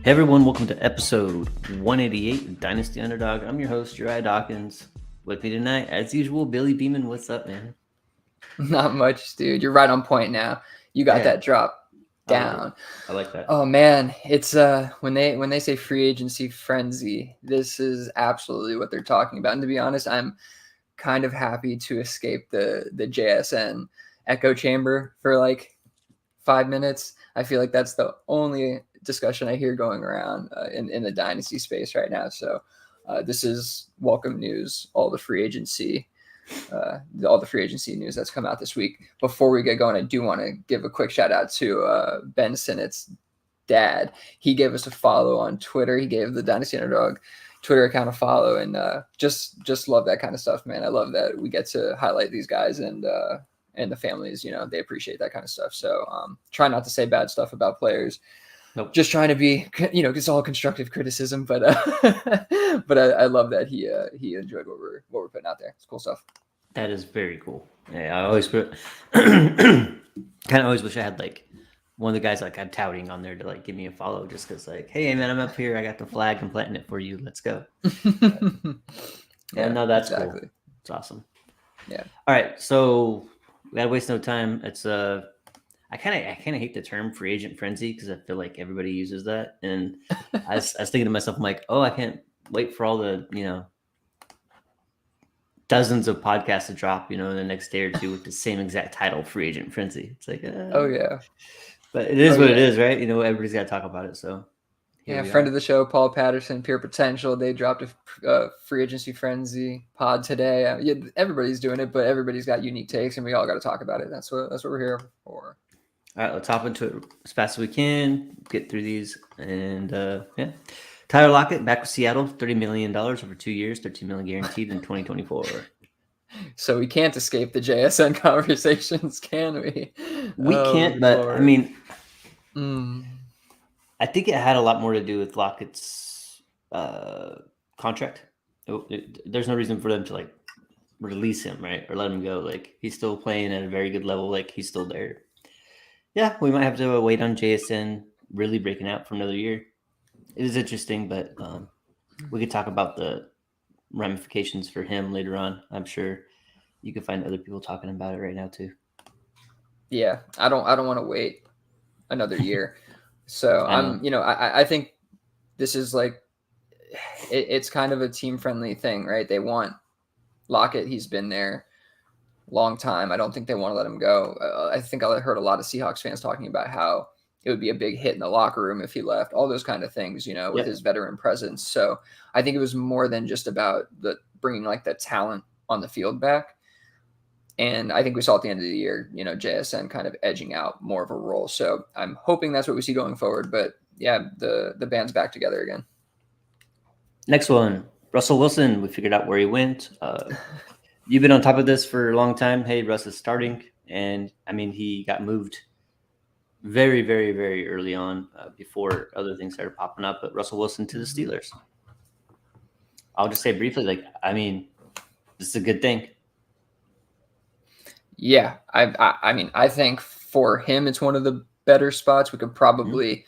Hey everyone, welcome to episode 188 of Dynasty Underdog. I'm your host, Uriah Dawkins. With me tonight, as usual, Billy Beeman. What's up, man? Not much, dude. You're right on point now. You got that drop down. I like that. Oh man, it's when they say free agency frenzy, this is absolutely what they're talking about. And to be honest, I'm kind of happy to escape the JSN echo chamber for like 5 minutes. I feel like that's the only discussion I hear going around in the dynasty space right now. So this is welcome news. All the free agency news that's come out this week. Before we get going, I do want to give a quick shout out to Ben Sinnett's dad. He gave us a follow on Twitter. He gave the Dynasty Underdog Twitter account a follow, and just love that kind of stuff, man. I love that we get to highlight these guys and the families. You know, they appreciate that kind of stuff. So try not to say bad stuff about players. Nope. Just trying to be, it's all constructive criticism, but but I love that he enjoyed what we're putting out there. It's cool stuff. That is very cool. Yeah, I always kind of always wish I had like one of the guys like I'm touting on there to like give me a follow, just because like, hey man, I'm up here, I got the flag, I'm planting it for you, let's go. Yeah, no, that's exactly cool. It's awesome. Yeah. All right, so we gotta waste no time. It's I kind of hate the term free agent frenzy because I feel like everybody uses that, and I was thinking to myself, I'm like, oh, I can't wait for all the dozens of podcasts to drop, in the next day or two with the same exact title, free agent frenzy. It's like, oh yeah, but it is what it is, right? Everybody's got to talk about it. So yeah, friend of the show, Paul Patterson, Pure Potential. They dropped a free agency frenzy pod today. Yeah, everybody's doing it, but everybody's got unique takes, and we all got to talk about it. That's what we're here for. All right, let's hop into it as fast as we can, get through these. And yeah, Tyler Lockett back with Seattle, $30 million over 2 years, $13 million guaranteed in 2024. So we can't escape the JSN conversations, can we? We can't, but Lord. I mean, I think it had a lot more to do with Lockett's contract. There's no reason for them to like release him, right, or let him go. Like he's still playing at a very good level. Like he's still there. Yeah, we might have to wait on JSN really breaking out for another year. It is interesting, but we could talk about the ramifications for him later on. I'm sure you can find other people talking about it right now too. Yeah, I don't want to wait another year. So I think this is like it's kind of a team friendly thing, right? They want Lockett. He's been there long time. I don't think they want to let him go. I think I heard a lot of Seahawks fans talking about how it would be a big hit in the locker room if he left, all those kind of things, with his veteran presence. So I think it was more than just about the bringing like the talent on the field back. And I think we saw at the end of the year, JSN kind of edging out more of a role. So I'm hoping that's what we see going forward. But yeah, the band's back together again. Next one, Russell Wilson. We figured out where he went. You've been on top of this for a long time. Hey, Russ is starting. And, I mean, he got moved very, very, very early on before other things started popping up. But Russell Wilson to the Steelers. I'll just say briefly, this is a good thing. Yeah. I mean, I think for him, it's one of the better spots. We could probably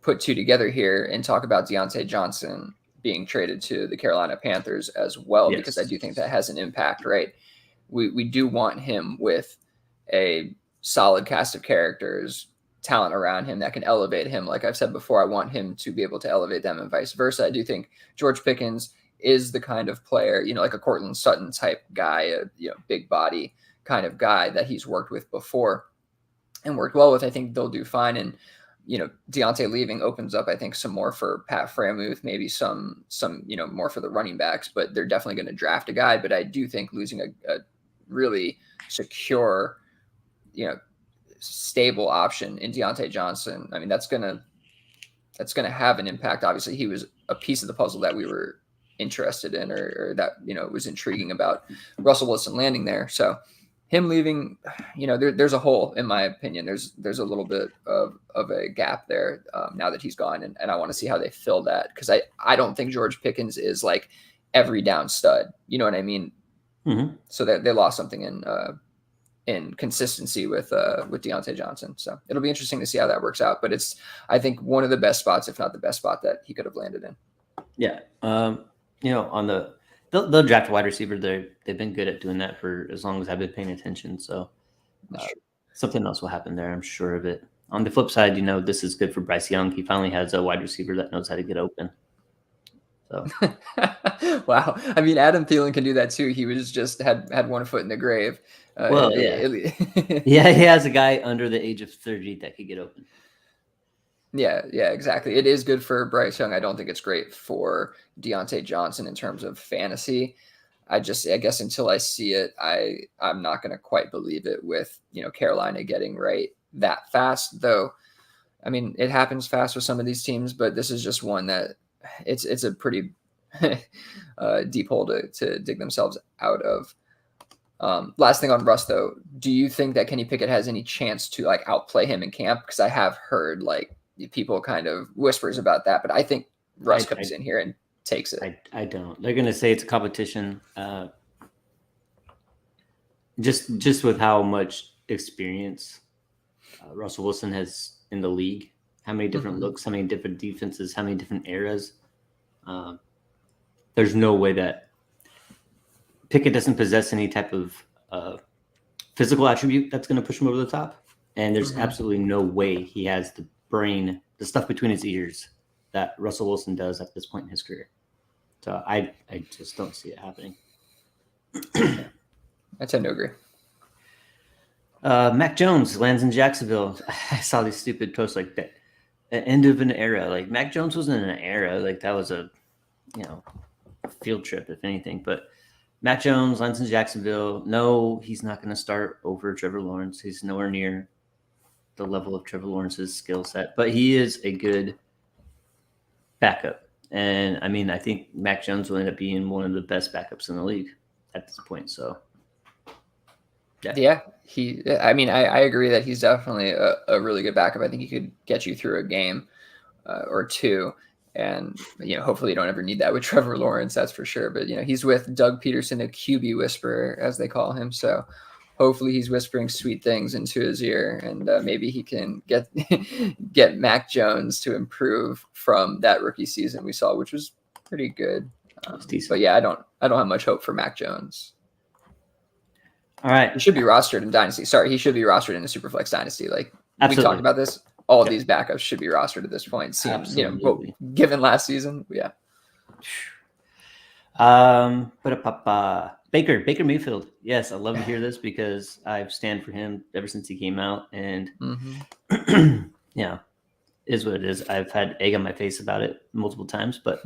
put two together here and talk about Deontay Johnson being traded to the Carolina Panthers as well, because I do think that has an impact, right? We do want him with a solid cast of characters, talent around him that can elevate him. Like I've said before, I want him to be able to elevate them and vice versa. I do think George Pickens is the kind of player, like a Cortland Sutton type guy, a big body kind of guy that he's worked with before and worked well with. I think they'll do fine. And Deontay leaving opens up, I think, some more for Pat Freiermuth, maybe some more for the running backs, but they're definitely going to draft a guy. But I do think losing a really secure, stable option in Deontay Johnson, I mean, that's going to have an impact. Obviously, he was a piece of the puzzle that we were interested in or that, was intriguing about Russell Wilson landing there. So him leaving, there's a hole, in my opinion. There's a little bit of a gap there now that he's gone, and I want to see how they fill that, because I don't think George Pickens is like every down stud. You know what I mean? Mm-hmm. So they lost something in consistency with Deontay Johnson. So it'll be interesting to see how that works out. But it's, I think, one of the best spots, if not the best spot that he could have landed in. Yeah. On they'll draft a wide receiver. They've been good at doing that for as long as I've been paying attention. So something else will happen there. I'm sure of it. On the flip side, this is good for Bryce Young. He finally has a wide receiver that knows how to get open. So wow. I mean, Adam Thielen can do that too. He was just had one foot in the grave. He has a guy under the age of 30 that could get open. Yeah, exactly. It is good for Bryce Young. I don't think it's great for Deontay Johnson in terms of fantasy. I guess until I see it, I'm not going to quite believe it with, Carolina getting right that fast, though. I mean, it happens fast with some of these teams, but this is just one that it's a pretty deep hole to dig themselves out of. Last thing on Russ, though, do you think that Kenny Pickett has any chance to outplay him in camp? Because I have heard people kind of whispers about that, but I think Russ comes in here and takes it. I don't. They're going to say it's a competition. Just with how much experience Russell Wilson has in the league, how many different looks, how many different defenses, how many different eras. There's no way that Pickett doesn't possess any type of physical attribute that's going to push him over the top. And there's absolutely no way he has the brain, the stuff between his ears that Russell Wilson does at this point in his career. So I just don't see it happening. I tend to agree. Mac Jones lands in Jacksonville. I saw these stupid posts like that. The end of an era. Like Mac Jones wasn't in an era. Like that was a field trip, if anything. But Mac Jones lands in Jacksonville. No, he's not going to start over Trevor Lawrence. He's nowhere near the level of Trevor Lawrence's skill set, but he is a good backup. And I mean, I think Mac Jones will end up being one of the best backups in the league at this point. So, yeah, I agree that he's definitely a really good backup. I think he could get you through a game or two. And, hopefully you don't ever need that with Trevor Lawrence, that's for sure. But, he's with Doug Peterson, a QB whisperer, as they call him. So hopefully he's whispering sweet things into his ear, and maybe he can get Mac Jones to improve from that rookie season we saw, which was pretty good. But yeah, I don't have much hope for Mac Jones. All right. He should be rostered in Dynasty. Sorry, he should be rostered in the Superflex Dynasty. Absolutely. We talked about this. All of these backups should be rostered at this point. Seems, given last season, yeah. Baker Mayfield. Yes, I love to hear this because I've stand for him ever since he came out, and is what it is. I've had egg on my face about it multiple times, but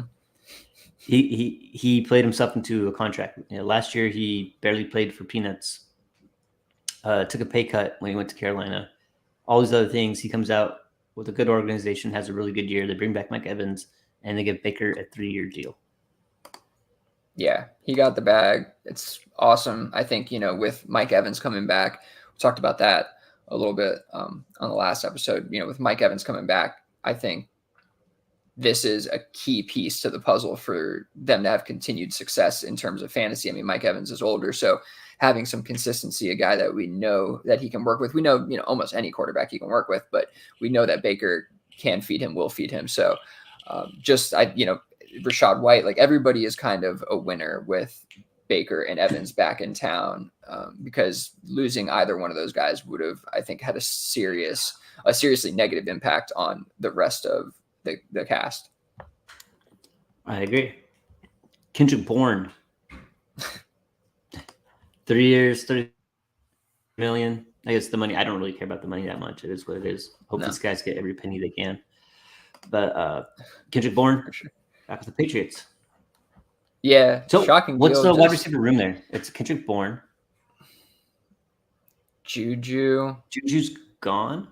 he played himself into a contract. Last year he barely played for peanuts. Took a pay cut when he went to Carolina. All these other things. He comes out with a good organization, has a really good year. They bring back Mike Evans, and they give Baker a 3-year deal. Yeah, he got the bag. It's awesome. I think, with Mike Evans coming back, we talked about that a little bit on the last episode. With Mike Evans coming back, I think this is a key piece to the puzzle for them to have continued success in terms of fantasy. I mean, Mike Evans is older, so having some consistency, a guy that we know that he can work with. We know, almost any quarterback he can work with, but we know that Baker can feed him, will feed him. So Rachaad White, everybody is kind of a winner with Baker and Evans back in town because losing either one of those guys would have, I think, had a seriously negative impact on the rest of the cast. I agree. Kendrick Bourne. 3 years, $30 million. I guess the money, I don't really care about the money that much. It is what it is. Hope these guys get every penny they can. But Kendrick Bourne, back with the Patriots. Yeah, so shocking. What's the wide receiver room there? It's Kendrick Bourne. Juju's gone?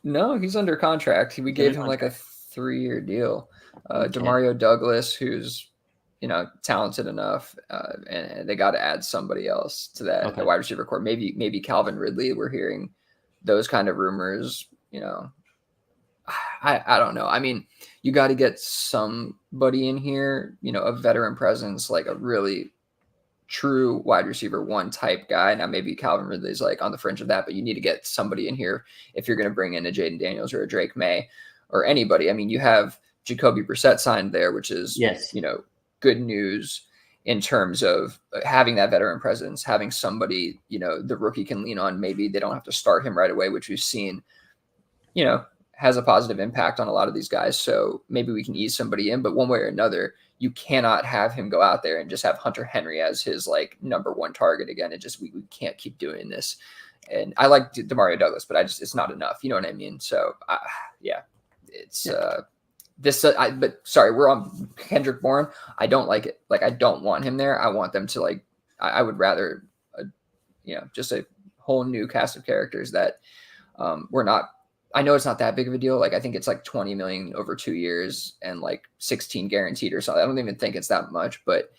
No, he's under contract. We gave him a 3-year deal. Okay. Demario Douglas, who's talented enough, and they got to add somebody else to that wide receiver core. Maybe Calvin Ridley. We're hearing those kind of rumors. I don't know. I mean, you got to get somebody in here. A veteran presence, like a really true wide receiver one type guy. Now maybe Calvin Ridley's like on the fringe of that, but you need to get somebody in here if you're going to bring in a Jaden Daniels or a Drake May or anybody. I mean, you have Jacoby Brissett signed there, which is, Yes. good news in terms of having that veteran presence, having somebody, the rookie can lean on. Maybe they don't have to start him right away, which we've seen, has a positive impact on a lot of these guys. So maybe we can ease somebody in, but one way or another, you cannot have him go out there and just have Hunter Henry as his like number one target again. It just, we can't keep doing this. And I like Demario Douglas, but it's not enough. You know what I mean? So it's, but sorry, we're on Kendrick Bourne. I don't like it. Like, I don't want him there. I want them to like, I would rather, just a whole new cast of characters that we're not, I know it's not that big of a deal. Like, I think it's like 20 million over 2 years and like 16 guaranteed or something. I don't even think it's that much, but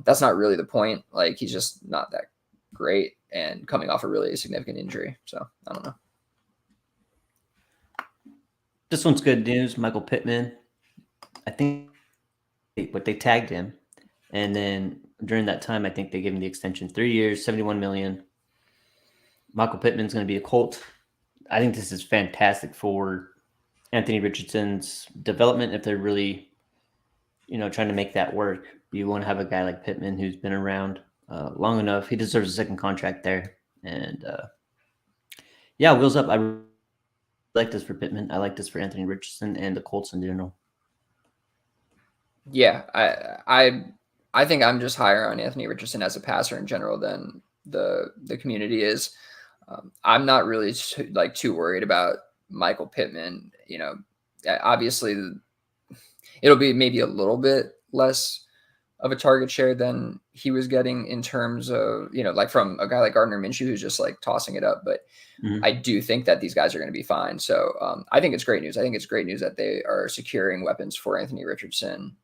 that's not really the point. Like, he's just not that great and coming off a really significant injury. So I don't know. This one's good news. Michael Pittman, I think, but they tagged him. And then during that time, I think they gave him the extension, 3 years, 71 million. Michael Pittman's going to be a Colt. I think this is fantastic for Anthony Richardson's development. If they're really, trying to make that work, you want to have a guy like Pittman who's been around long enough. He deserves a second contract there. And wheels up. I like this for Pittman. I like this for Anthony Richardson and the Colts in general. Yeah, I think I'm just higher on Anthony Richardson as a passer in general than the community is. I'm not really too worried about Michael Pittman. Obviously it'll be maybe a little bit less of a target share than he was getting in terms of, like from a guy like Gardner Minshew, who's just like tossing it up. But I do think that these guys are going to be fine. So I think it's great news. I think it's great news that they are securing weapons for Anthony Richardson,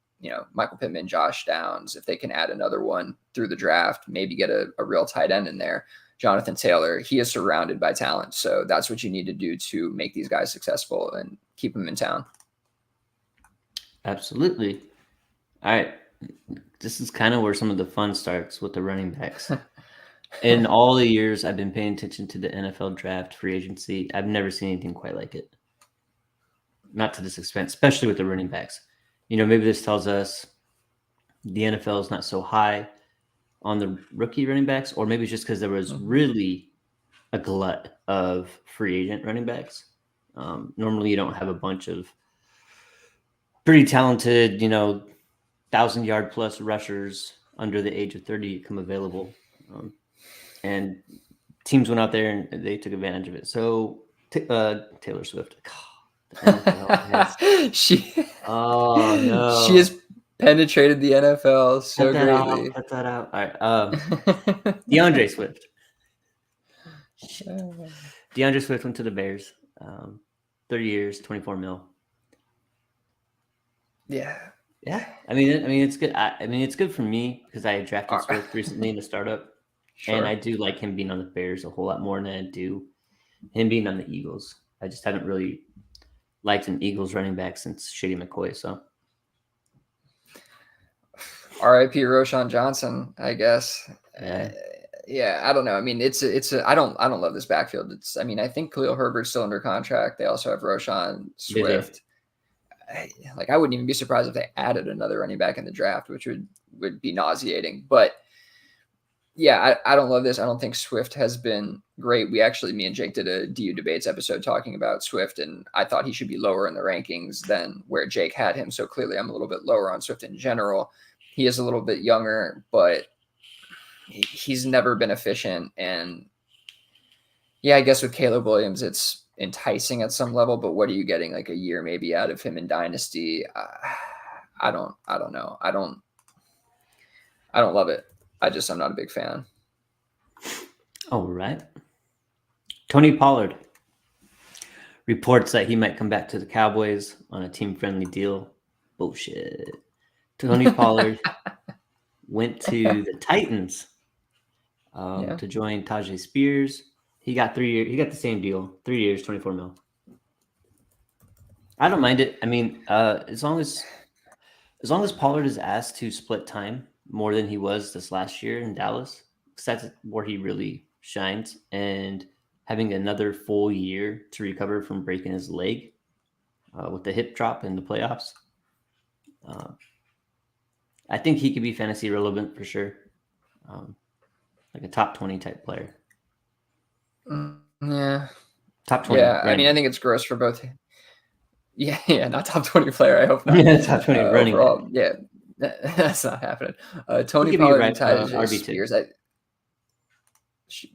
Michael Pittman, Josh Downs. If they can add another one through the draft, maybe get a real tight end in there. Jonathan Taylor, he is surrounded by talent. So that's what you need to do to make these guys successful and keep them in town. Absolutely. All right. This is kind of where some of the fun starts with the running backs. In all the years I've been paying attention to the NFL draft, free agency, I've never seen anything quite like it. Not to this extent, especially with the running backs. Maybe this tells us the NFL is not so high on the rookie running backs, or maybe it's just because there was really a glut of free agent running backs. Normally you don't have a bunch of pretty talented, 1,000-yard plus rushers under the age of 30 come available. And teams went out there and they took advantage of it. So Taylor Swift. She no. She has penetrated the NFL so greatly. Cut that out. All right. DeAndre Swift. DeAndre Swift went to the Bears. 30 years, 24 mil. Yeah. I mean, it's good. It's good for me because I drafted Swift recently in the startup, and I do like him being on the Bears a whole lot more than I do him being on the Eagles. I just haven't really liked an Eagles running back since Shady McCoy. So, R.I.P. Roshan Johnson, I guess. Yeah. I don't know. I mean, I don't love this backfield. I think Khalil Herbert's still under contract. They also have Roshan Swift. I wouldn't even be surprised if they added another running back in the draft, which would be nauseating. But yeah, I don't love this. I don't think Swift has been great. Me and Jake did a DU debates episode talking about Swift, and I thought he should be lower in the rankings than where Jake had him. So clearly I'm a little bit lower on Swift in general. He is a little bit younger, but he's never been efficient. And yeah, I guess with Caleb Williams, it's enticing at some level, but what are you getting like a year maybe out of him in Dynasty? I don't know. I don't love it. I'm not a big fan. All right. Tony Pollard reports that he might come back to the Cowboys on a team-friendly deal. Bullshit. Tony Pollard went to the Titans to join Tajay Spears. He got 3 years. He got the same deal, 3 years, 24 mil. I don't mind it. As long as Pollard is asked to split time more than he was this last year in Dallas. Because that's where he really shines. And having another full year to recover from breaking his leg with the hip drop in the playoffs, I think he could be fantasy relevant for sure. Like a top 20 type player. Yeah. Top 20. Yeah. I mean, I think it's gross for both. Yeah. Not top 20 player. I hope not. Yeah, top 20 running overall, back. yeah. That's not happening. Tony He could be Pollard and RB2. Tyjae Spears.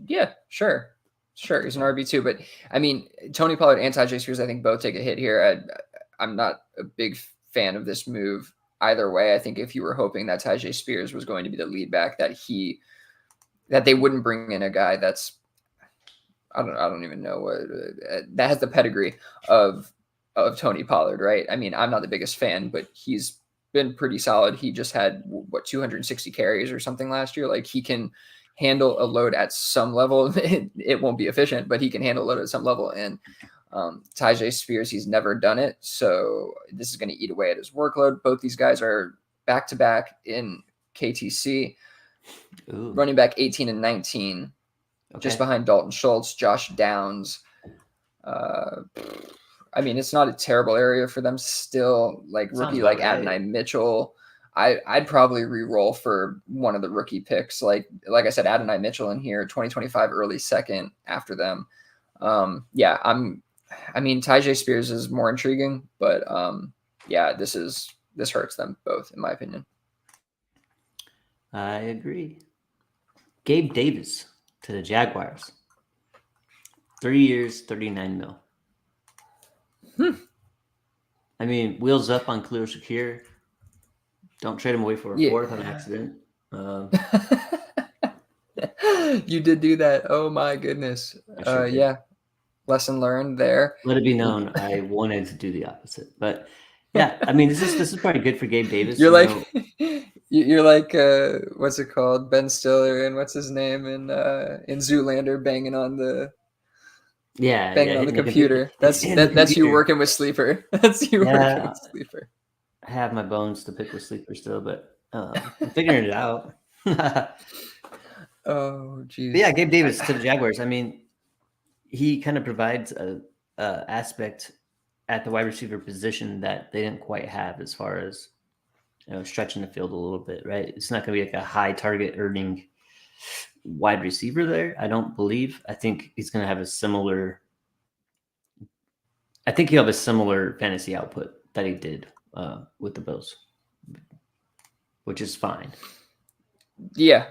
Yeah, sure. He's an RB2, but I mean, Tony Pollard and Tyjae Spears, I think both take a hit here. I'm not a big fan of this move either way. I think if you were hoping that Tyjae Spears was going to be the lead back, that they wouldn't bring in a guy that's I don't even know what that has the pedigree of Tony Pollard, right? I mean, I'm not the biggest fan, but he's been pretty solid. He just had 260 carries or something last year. Like he can handle a load at some level. It won't be efficient, but he can handle a load at some level. And Tyjae Spears, he's never done it, so this is going to eat away at his workload. Both these guys are back to back in KTC. Ooh. Running back 18 and 19. Okay. Just behind Dalton Schultz, Josh Downs. I mean, it's not a terrible area for them still. Like rookie like Adonai Mitchell. I'd probably re-roll for one of the rookie picks. Like I said, Adonai Mitchell in here, 2025 early second after them. I mean, Tyjae Spears is more intriguing, but this hurts them both, in my opinion. I agree. Gabe Davis to the Jaguars. 3 years, $39 million. I mean, wheels up on Khalil Shakir. Don't trade him away for a fourth on accident. You did do that. Oh my goodness. Sure yeah. Lesson learned there. Let it be known, I wanted to do the opposite, but yeah, I mean, this is probably good for Gabe Davis. You're like what's it called? Ben Stiller and what's his name in Zoolander banging on the on the computer. That's you working with Sleeper. That's you working with Sleeper. I have my bones to pick with Sleeper still, but I'm figuring it out. Oh, geez. But yeah, Gabe Davis to the Jaguars. I mean, he kind of provides a aspect at the wide receiver position that they didn't quite have as far as stretching the field a little bit, right? It's not going to be like a high target earning wide receiver there, I don't believe. I think he's going to have a similar fantasy output that he did with the Bills, which is fine. Yeah.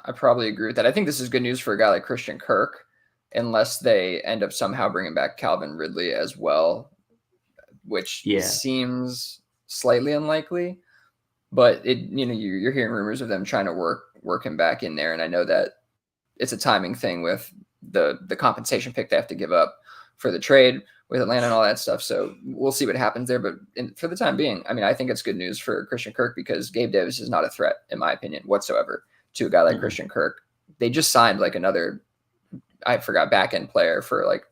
I probably agree with that. I think this is good news for a guy like Christian Kirk, unless they end up somehow bringing back Calvin Ridley as well, which seems slightly unlikely. But you're hearing rumors of them trying to work him back in there, and I know that it's a timing thing with the compensation pick they have to give up for the trade with Atlanta and all that stuff. So we'll see what happens there. But for the time being, I mean, I think it's good news for Christian Kirk because Gabe Davis is not a threat, in my opinion, whatsoever to a guy like Christian Kirk. They just signed like another, I forgot, back end player for like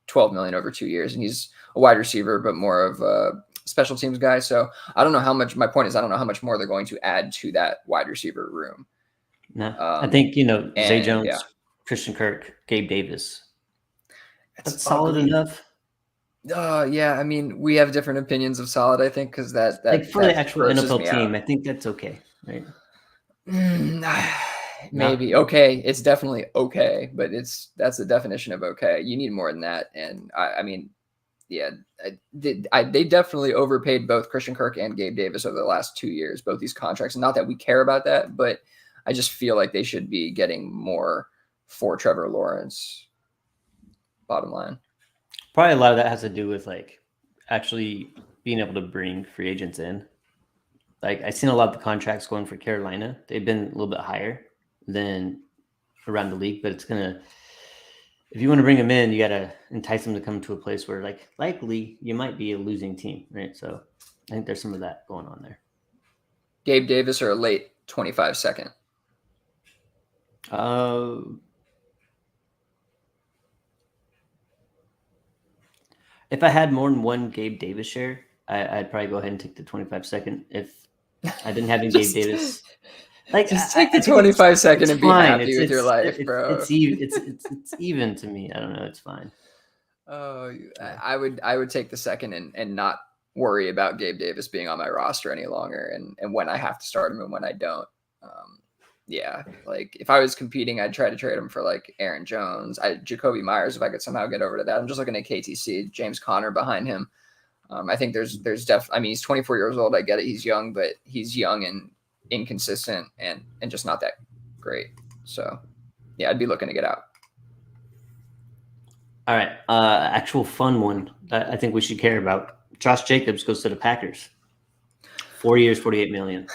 $12 million over 2 years, and he's a wide receiver, but more of a special teams guy. So I don't know how much. My point is, I don't know how much more they're going to add to that wide receiver room. No, I think Zay Jones, Christian Kirk, Gabe Davis. That's solid enough. I mean, we have different opinions of solid. I think because that like for the actual NFL team, I think that's okay, right? Maybe okay. It's definitely okay, but that's the definition of okay. You need more than that, and I mean, yeah, they definitely overpaid both Christian Kirk and Gabe Davis over the last 2 years, both these contracts. Not that we care about that, but I just feel like they should be getting more for Trevor Lawrence. Bottom line. Probably a lot of that has to do with like actually being able to bring free agents in. Like I've seen a lot of the contracts going for Carolina. They've been a little bit higher than around the league, but if you want to bring them in, you got to entice them to come to a place where like likely you might be a losing team, right? So I think there's some of that going on there. Gabe Davis or a late 25 second? If I had more than one Gabe Davis share, I'd probably go ahead and take the 25 second. If I didn't have Gabe Davis. Like, just take the I think 25-second it's and be fine. happy with your life, bro. It's even to me. I don't know. It's fine. Oh, I would take the second and not worry about Gabe Davis being on my roster any longer, and when I have to start him and when I don't. Yeah, like if I was competing, I'd try to trade him for like Aaron Jones, Jacoby Myers if I could somehow get over to that. I'm just looking at KTC, James Conner behind him. I think there's definitely. I mean, he's 24 years old. I get it. He's young, but he's young and inconsistent and just not that great. So, yeah, I'd be looking to get out. All right. Actual fun one that I think we should care about. Josh Jacobs goes to the Packers. 4 years, $48 million.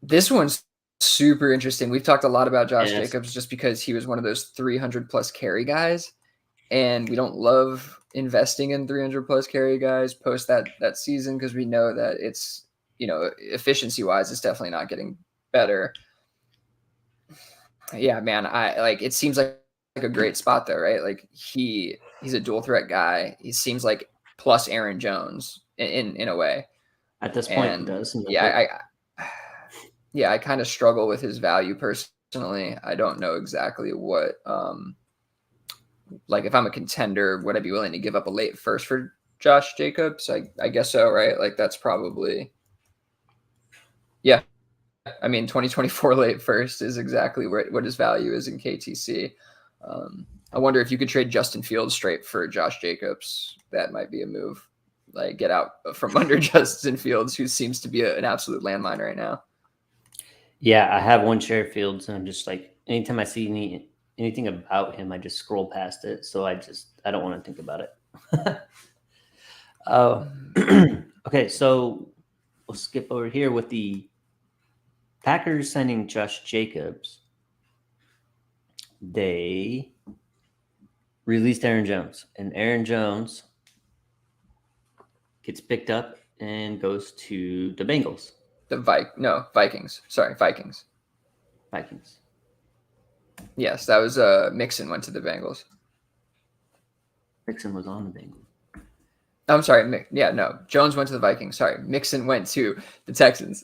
This one's super interesting. We've talked a lot about Josh Jacobs just because he was one of those 300-plus carry guys, and we don't love investing in 300-plus carry guys post that season because we know that it's, efficiency-wise, it's definitely not getting better. Yeah, man, it seems like a great spot though, right? Like he's a dual threat guy. He seems like plus Aaron Jones in a way. At this point, it does. I kind of struggle with his value personally. I don't know exactly what, like if I'm a contender, would I be willing to give up a late first for Josh Jacobs? I guess so, right? Like that's probably, yeah. I mean, 2024 late first is exactly what his value is in KTC. I wonder if you could trade Justin Fields straight for Josh Jacobs. That might be a move. Like get out from under Justin Fields, who seems to be an absolute landmine right now. Yeah, I have one share of Fields, and I'm just like, anytime I see anything about him, I just scroll past it. So I don't want to think about it. Okay, so we'll skip over here with the Packers signing Josh Jacobs. They released Aaron Jones, and Aaron Jones gets picked up and goes to the Bengals. Vikings. Sorry, Vikings. Yes, that was Mixon went to the Bengals. Mixon was on the Bengals. I'm sorry. Jones went to the Vikings. Sorry, Mixon went to the Texans.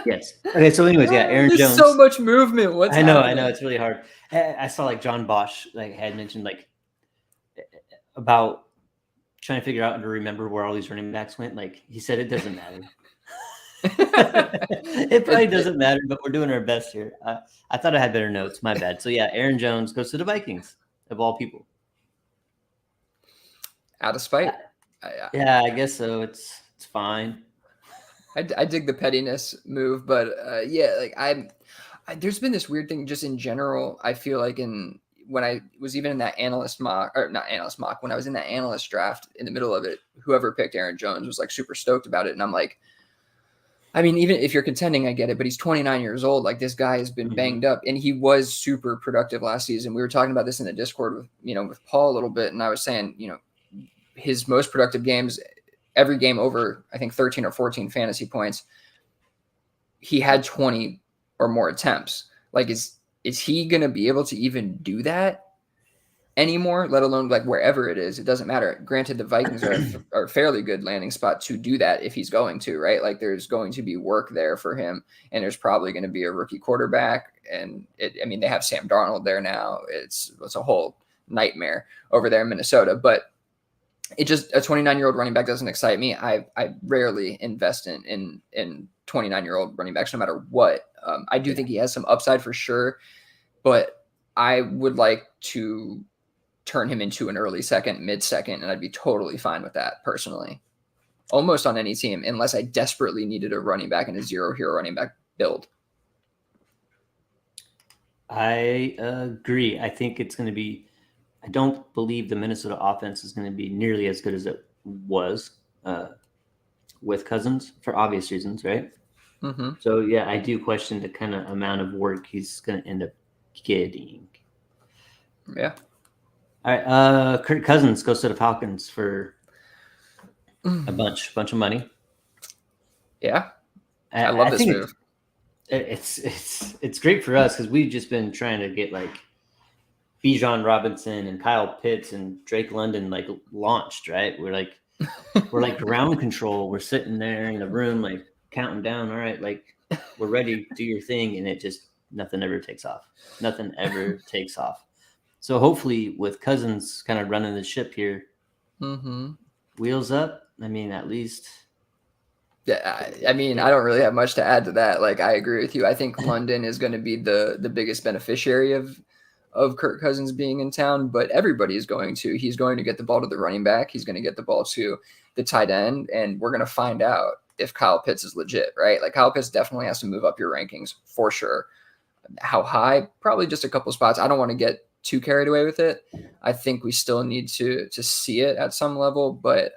Yes. Okay. So, anyways, yeah, Aaron There's Jones. So much movement. I know. It's really hard. I saw like John Bosch had mentioned like about trying to figure out and to remember where all these running backs went. Like he said, it doesn't matter. It probably doesn't matter, but we're doing our best here. I thought I had better notes. My bad. So yeah, Aaron Jones goes to the Vikings of all people. Out of spite. Yeah, I guess so. It's fine. I dig the pettiness move, but there's been this weird thing just in general. I feel like when I was even in that when I was in that analyst draft in the middle of it, whoever picked Aaron Jones was like super stoked about it. And I'm like, I mean, even if you're contending, I get it, but he's 29 years old. Like this guy has been banged up and he was super productive last season. We were talking about this in the Discord with Paul a little bit. And I was saying, his most productive games, every game over, I think 13 or 14 fantasy points, he had 20 or more attempts. Like, is he going to be able to even do that anymore, let alone like wherever it is? It doesn't matter. Granted, the Vikings are a fairly good landing spot to do that if he's going to, right? Like there's going to be work there for him, and there's probably going to be a rookie quarterback. And they have Sam Darnold there now. It's a whole nightmare over there in Minnesota, but it just, a 29-year-old running back doesn't excite me. I rarely invest in 29-year-old running backs, no matter what. I do think he has some upside for sure, but I would like to turn him into an early second, mid-second, and I'd be totally fine with that personally. Almost on any team, unless I desperately needed a running back in a zero-hero running back build. I agree. I think it's going to be, I don't believe the Minnesota offense is going to be nearly as good as it was with Cousins for obvious reasons, right? Mm-hmm. So, yeah, I do question the kind of amount of work he's going to end up getting. Yeah. All right. Kirk Cousins goes to the Falcons for a bunch of money. Yeah. I love this move. It's great for us because we've just been trying to get like Bijan Robinson and Kyle Pitts and Drake London launched, right? We're like ground control. We're sitting there in the room like counting down. All right, like we're ready, do your thing, and it just nothing ever takes off. Nothing ever takes off. So hopefully, with Cousins kind of running the ship here, wheels up. I mean, at least. Yeah, I mean, I don't really have much to add to that. Like, I agree with you. I think London is going to be the biggest beneficiary of Kirk Cousins being in town, but everybody is going to. He's going to get the ball to the running back. He's going to get the ball to the tight end, and we're going to find out if Kyle Pitts is legit, right? Like, Kyle Pitts definitely has to move up your rankings for sure. How high? Probably just a couple spots. I don't want to get too carried away with it. I think we still need to see it at some level, but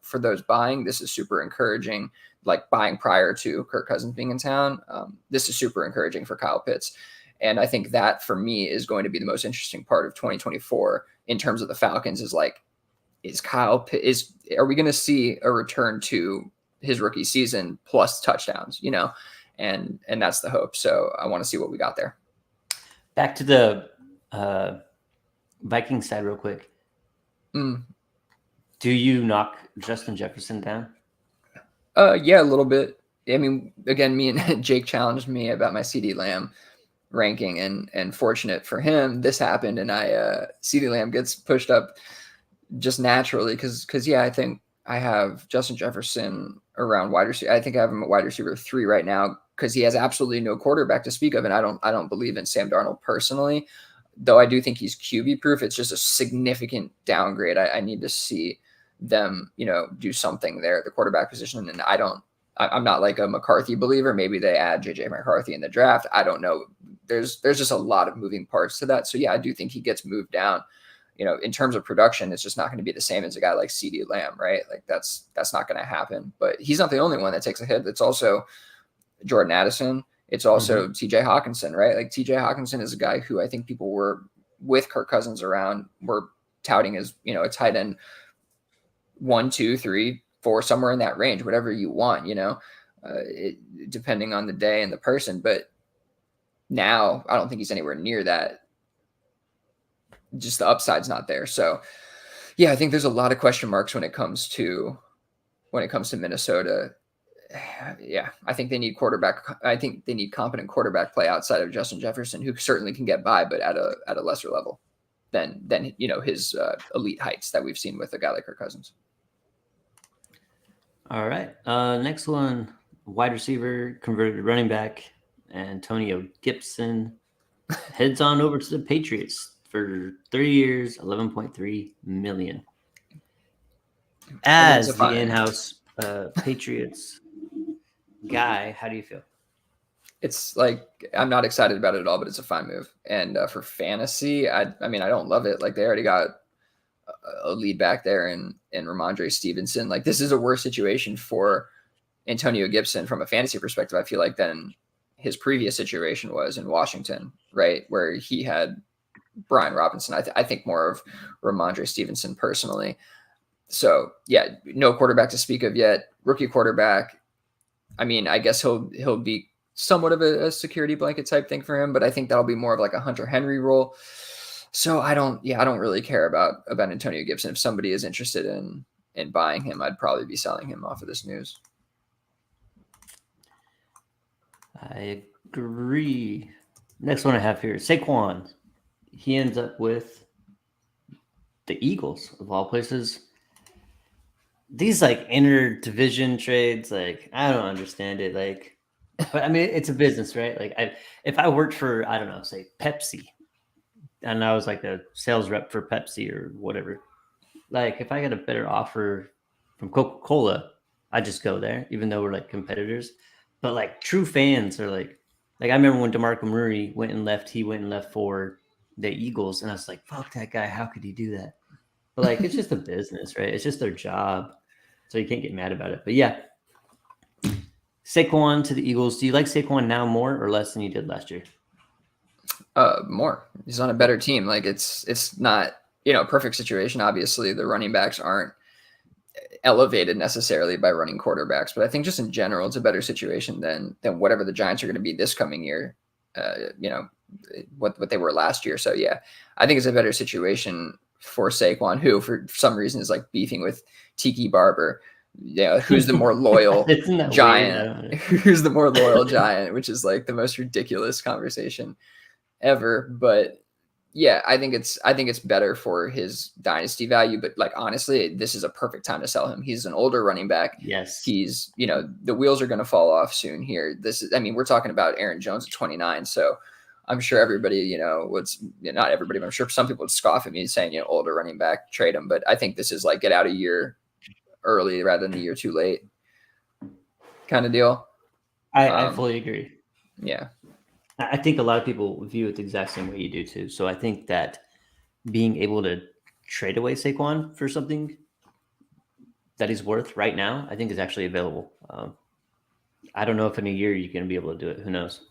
for those buying, this is super encouraging. Like buying prior to Kirk Cousins being in town, this is super encouraging for Kyle Pitts. And I think that for me is going to be the most interesting part of 2024 in terms of the Falcons is like, are we going to see a return to his rookie season plus touchdowns, and that's the hope. So I want to see what we got there. Back to the Viking side real quick. Do you knock Justin Jefferson down? Yeah, a little bit. I mean, again, me and Jake challenged me about my CD Lamb ranking, and fortunate for him, this happened, and CD Lamb gets pushed up just naturally because I think I have Justin Jefferson around wide receiver. I think I have him at wide receiver 3 right now because he has absolutely no quarterback to speak of, and I don't believe in Sam Darnold personally, though I do think he's QB proof. It's just a significant downgrade. I need to see them, do something there at the quarterback position. And I'm not like a McCarthy believer. Maybe they add JJ McCarthy in the draft. I don't know. There's just a lot of moving parts to that. So yeah, I do think he gets moved down. In terms of production, it's just not going to be the same as a guy like CD Lamb, right? Like that's not going to happen. But he's not the only one that takes a hit. It's also Jordan Addison. It's also TJ Hawkinson, right? Like TJ Hawkinson is a guy who I think people were with Kirk Cousins around were touting as, a tight end 1, 2, 3, 4, somewhere in that range, whatever you want, depending on the day and the person. But now I don't think he's anywhere near that. Just the upside's not there. So yeah, I think there's a lot of question marks when it comes to Minnesota. Yeah, I think they need quarterback. I think they need competent quarterback play outside of Justin Jefferson, who certainly can get by, but at a lesser level than his elite heights that we've seen with a guy like Kirk Cousins. All right. Next one, wide receiver, converted running back, Antonio Gibson heads on over to the Patriots for 3 years, $11.3 million. As the in-house Patriots guy, how do you feel? It's like, I'm not excited about it at all, but it's a fine move. And for fantasy, I mean, I don't love it. Like they already got a lead back there in Ramondre Stevenson. Like this is a worse situation for Antonio Gibson from a fantasy perspective, I feel like, than his previous situation was in Washington, right? Where he had Brian Robinson. I think more of Ramondre Stevenson personally. So yeah, no quarterback to speak of yet. Rookie quarterback. I mean, I guess he'll be somewhat of a security blanket type thing for him, but I think that'll be more of like a Hunter Henry role. So I don't really care about Antonio Gibson. If somebody is interested in buying him, I'd probably be selling him off of this news. I agree. Next one I have here, Saquon. He ends up with the Eagles, of all places. These like inter-division trades, like I don't understand it. Like, but I mean, it's a business, right? Like, if I worked for, I don't know, say Pepsi, and I was like a sales rep for Pepsi or whatever, like if I got a better offer from Coca-Cola, I just go there, even though we're like competitors. But like true fans are like I remember when DeMarco Murray went and left, he went and left for the Eagles, and I was like, fuck that guy, how could he do that? But like, it's just a business, right? It's just their job, so you can't get mad about it. But yeah, Saquon to the Eagles. Do you like Saquon now more or less than you did last year? More. He's on a better team. Like it's not, perfect situation. Obviously, the running backs aren't elevated necessarily by running quarterbacks, but I think just in general, it's a better situation than whatever the Giants are going to be this coming year. What they were last year. So yeah, I think it's a better situation for Saquon, who for some reason is like beefing with Tiki Barber. Yeah, who's the more loyal Isn't that giant? weird? Who's the more loyal giant? Which is like the most ridiculous conversation ever. But yeah, I think it's better for his dynasty value. But like honestly, this is a perfect time to sell him. He's an older running back. Yes. He's the wheels are going to fall off soon here. We're talking about Aaron Jones at 29, so I'm sure everybody not everybody, but I'm sure some people would scoff at me saying older running back, trade him. But I think this is like get out a year early rather than a year too late kind of deal. I fully agree. Yeah. I think a lot of people view it the exact same way you do too. So I think that being able to trade away Saquon for something that he's worth right now, I think is actually available. I don't know if in a year you're going to be able to do it. Who knows?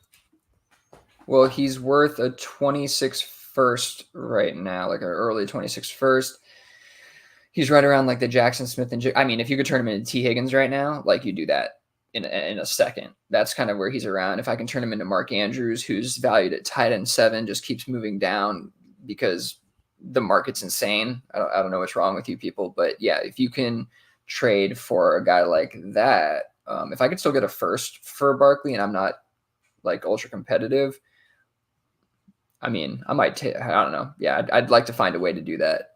Well, he's worth a 26 first right now, like an early 26 first. He's right around like the Jackson Smith and if you could turn him into T. Higgins right now, like you do that in a second. That's kind of where he's around. If I can turn him into Mark Andrews, who's valued at tight end 7, just keeps moving down because the market's insane. I don't know what's wrong with you people, but yeah, if you can trade for a guy like that, if I could still get a first for Barkley and I'm not like ultra competitive, I might I don't know. Yeah, I'd like to find a way to do that.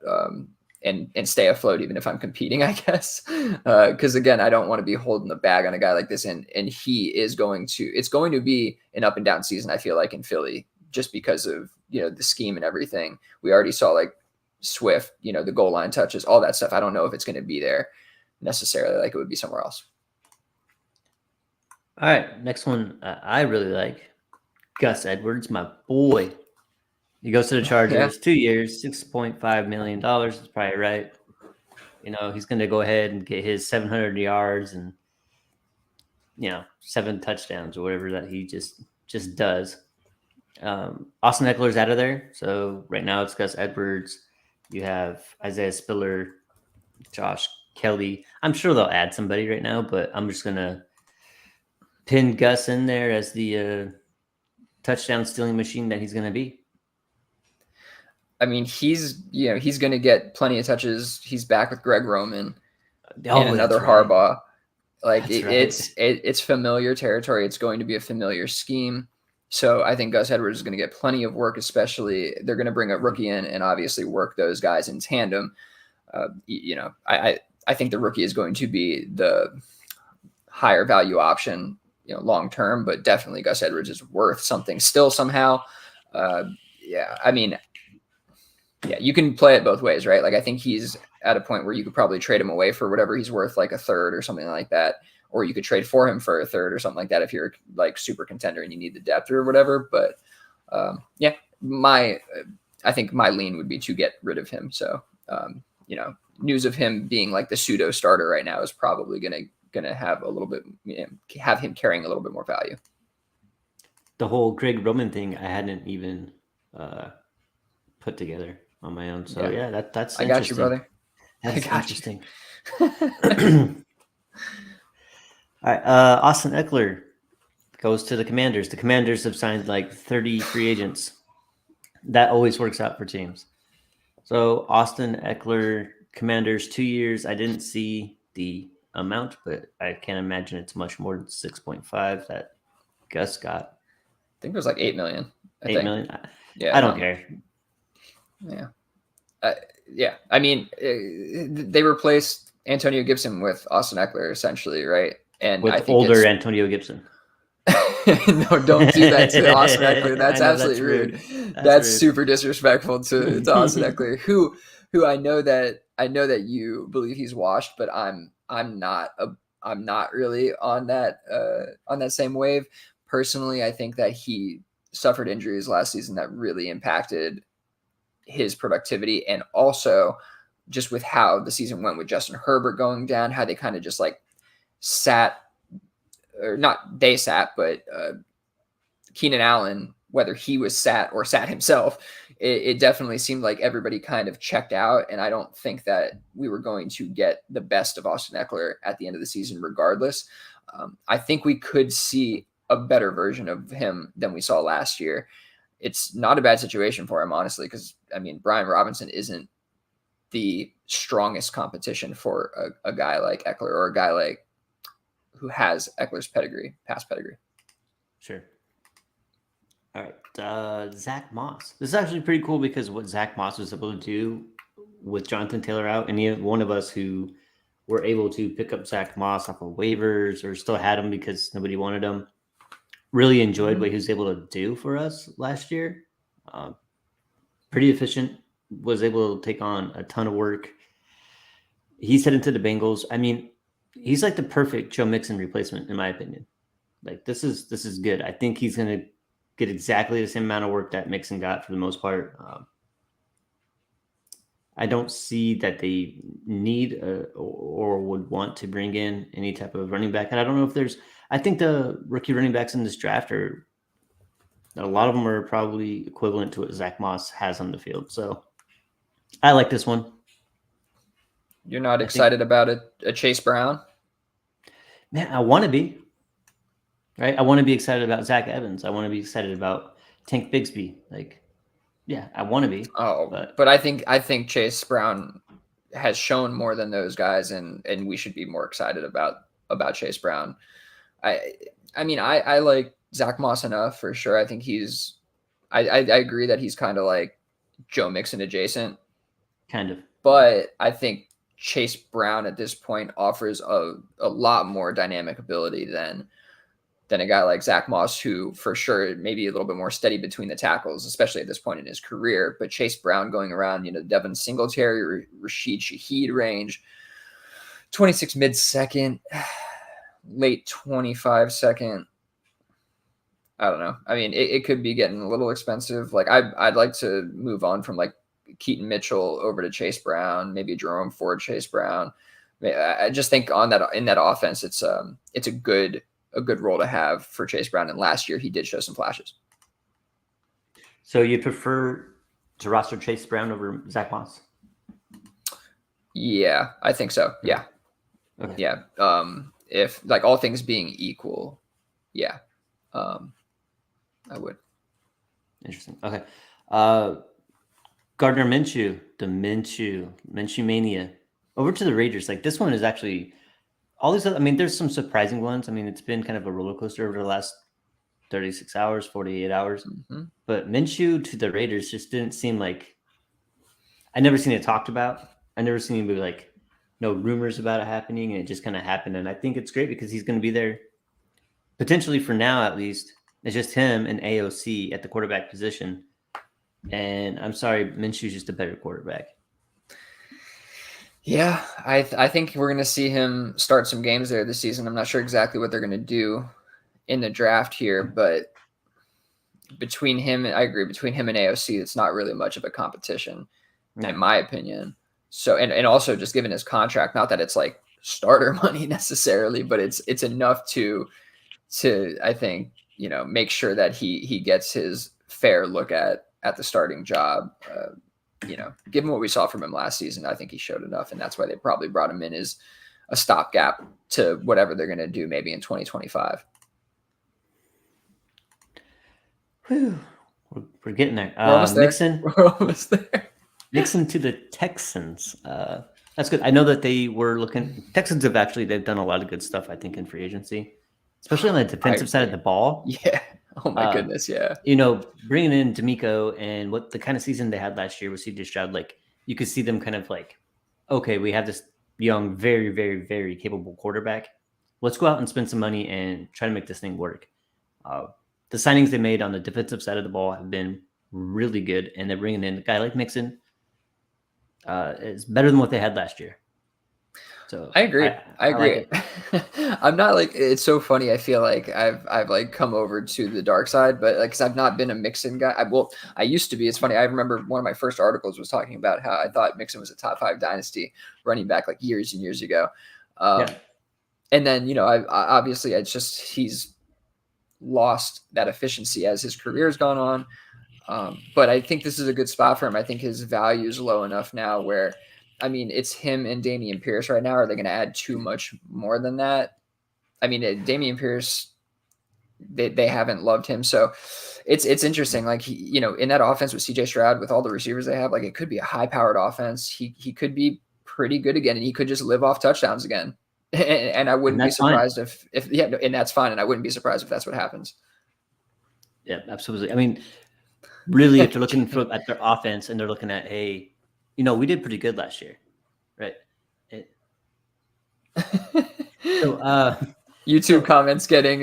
And stay afloat even if I'm competing, I guess. Because again, I don't want to be holding the bag on a guy like this. And it's going to be an up and down season, I feel like, in Philly, just because of, the scheme and everything. We already saw like Swift, the goal line touches, all that stuff. I don't know if it's going to be there necessarily like it would be somewhere else. All right. Next one I really like. Gus Edwards, my boy. He goes to the Chargers, 2 years, $6.5 million. That's probably right. He's going to go ahead and get his 700 yards and, 7 touchdowns or whatever that he just does. Austin Eckler's out of there. So right now it's Gus Edwards. You have Isaiah Spiller, Josh Kelly. I'm sure they'll add somebody right now, but I'm just going to pin Gus in there as the touchdown stealing machine that he's going to be. He's going to get plenty of touches. He's back with Greg Roman and another right. Harbaugh. Like it's familiar territory. It's going to be a familiar scheme. So I think Gus Edwards is going to get plenty of work, especially they're going to bring a rookie in and obviously work those guys in tandem. I think the rookie is going to be the higher value option, long term, but definitely Gus Edwards is worth something still somehow. Yeah, you can play it both ways, right? Like I think he's at a point where you could probably trade him away for whatever he's worth, like a third or something like that. Or you could trade for him for a third or something like that if you're like super contender and you need the depth or whatever. But I think my lean would be to get rid of him. So news of him being like the pseudo starter right now is probably gonna have a little bit, have him carrying a little bit more value. The whole Greg Roman thing I hadn't even put together on my own. So yeah, that's I got you, brother. That's interesting. All right, Austin Eckler goes to the Commanders. The Commanders have signed like 30 free agents. That always works out for teams. So Austin Eckler, Commanders, 2 years. I didn't see the amount, but I can't imagine it's much more than 6.5 that Gus got. I think it was like 8 million. 8 million? Yeah, I don't care. Yeah. They replaced Antonio Gibson with Austin Eckler essentially, right? And with I think older Antonio Gibson. No, don't do that to Austin Eckler. That's absolutely rude. That's rude. Super disrespectful to Austin Eckler, who I know that you believe he's washed, but I'm not really on that same wave. Personally, I think that he suffered injuries last season that really impacted his productivity, and also just with how the season went with Justin Herbert going down, how they kind of just like but Keenan Allen, whether he was sat or sat himself, it definitely seemed like everybody kind of checked out. And I don't think that we were going to get the best of Austin Eckler at the end of the season regardless. I think we could see a better version of him than we saw last year. It's not a bad situation for him, honestly, because Brian Robinson isn't the strongest competition for a guy like Eckler or a guy like who has Eckler's pass pedigree. Sure. All right. Zach Moss. This is actually pretty cool because what Zach Moss was able to do with Jonathan Taylor out, any one of us who were able to pick up Zach Moss off of waivers or still had him because nobody wanted him, really enjoyed what he was able to do for us last year. Pretty efficient, was able to take on a ton of work. He's heading to the Bengals. I mean, he's like the perfect Joe Mixon replacement, in my opinion. Like this is good. I think he's going to get exactly the same amount of work that Mixon got for the most part. I don't see that they need or would want to bring in any type of running back. And I don't know if there's. I think the rookie running backs in this draft are. A lot of them are probably equivalent to what Zach Moss has on the field. So I like this one. You're not excited about a Chase Brown? Man, I want to be. Right? I want to be excited about Zach Evans. I want to be excited about Tank Bigsby. Like, yeah, I want to be. Oh, but I think Chase Brown has shown more than those guys, and we should be more excited about Chase Brown. I mean, I like Zach Moss enough for sure. I think I agree that he's kind of like Joe Mixon adjacent. Kind of. But I think Chase Brown at this point offers a lot more dynamic ability than a guy like Zach Moss, who for sure maybe a little bit more steady between the tackles, especially at this point in his career. But Chase Brown going around, Devin Singletary, Rashid Shaheed range, 26 mid-second, late 25 second. I don't know. I mean, it could be getting a little expensive. Like I'd like to move on from like Keaton Mitchell over to Chase Brown, maybe Jerome Ford, Chase Brown. I just think in that offense, it's a good role to have for Chase Brown. And last year he did show some flashes. So you prefer to roster Chase Brown over Zach Moss? Yeah, I think so. Yeah. Okay. Yeah. If like all things being equal, yeah. I would. Interesting. Okay. Gardner Minshew, the Minshew mania, over to the Raiders. Like this one is actually all these. I mean, there's some surprising ones. I mean, it's been kind of a roller coaster over the last 36 hours, 48 hours. Mm-hmm. But Minshew to the Raiders just didn't seem like. I never seen it talked about. I never seen anybody like no rumors about it happening, and it just kind of happened. And I think it's great because he's going to be there potentially for now, at least. It's just him and AOC at the quarterback position. And I'm sorry, Minshew's just a better quarterback. Yeah, I think we're going to see him start some games there this season. I'm not sure exactly what they're going to do in the draft here, but between him and AOC, it's not really much of a competition, in my opinion. So, and also just given his contract, not that it's like starter money necessarily, but it's enough to I think, make sure that he gets his fair look at the starting job. Given what we saw from him last season, I think he showed enough, and that's why they probably brought him in as a stopgap to whatever they're going to do maybe in 2025. Whew. We're getting there. We're almost there. We're almost there. Nixon to the Texans. That's good. I know that they were looking. Texans they've done a lot of good stuff, I think, in free agency, especially on the defensive side of the ball. Yeah. Oh my goodness. Yeah. Bringing in D'Amico and what the kind of season they had last year with CJ Stroud, like you could see them kind of like, okay, we have this young, very, very, very capable quarterback. Let's go out and spend some money and try to make this thing work. The signings they made on the defensive side of the ball have been really good, and they're bringing in a guy like Mixon. It's better than what they had last year. So I agree. I agree. Like I'm not like, it's so funny. I feel like I've like come over to the dark side, but like, cause I've not been a Mixon guy. I used to be. It's funny. I remember one of my first articles was talking about how I thought Mixon was a top 5 dynasty running back like years and years ago. And then, obviously he's lost that efficiency as his career has gone on. But I think this is a good spot for him. I think his value is low enough now where, I mean, it's him and Dameon Pierce right now. Are they going to add too much more than that? I mean, Dameon Pierce they haven't loved him. So it's interesting. Like in that offense with CJ Stroud, with all the receivers they have, like it could be a high powered offense. He could be pretty good again, and he could just live off touchdowns again. And I wouldn't be surprised if and that's fine. And I wouldn't be surprised if that's what happens. Yeah, absolutely. I mean, really, if they're looking at their offense and they're looking at, hey, we did pretty good last year, right? YouTube comments getting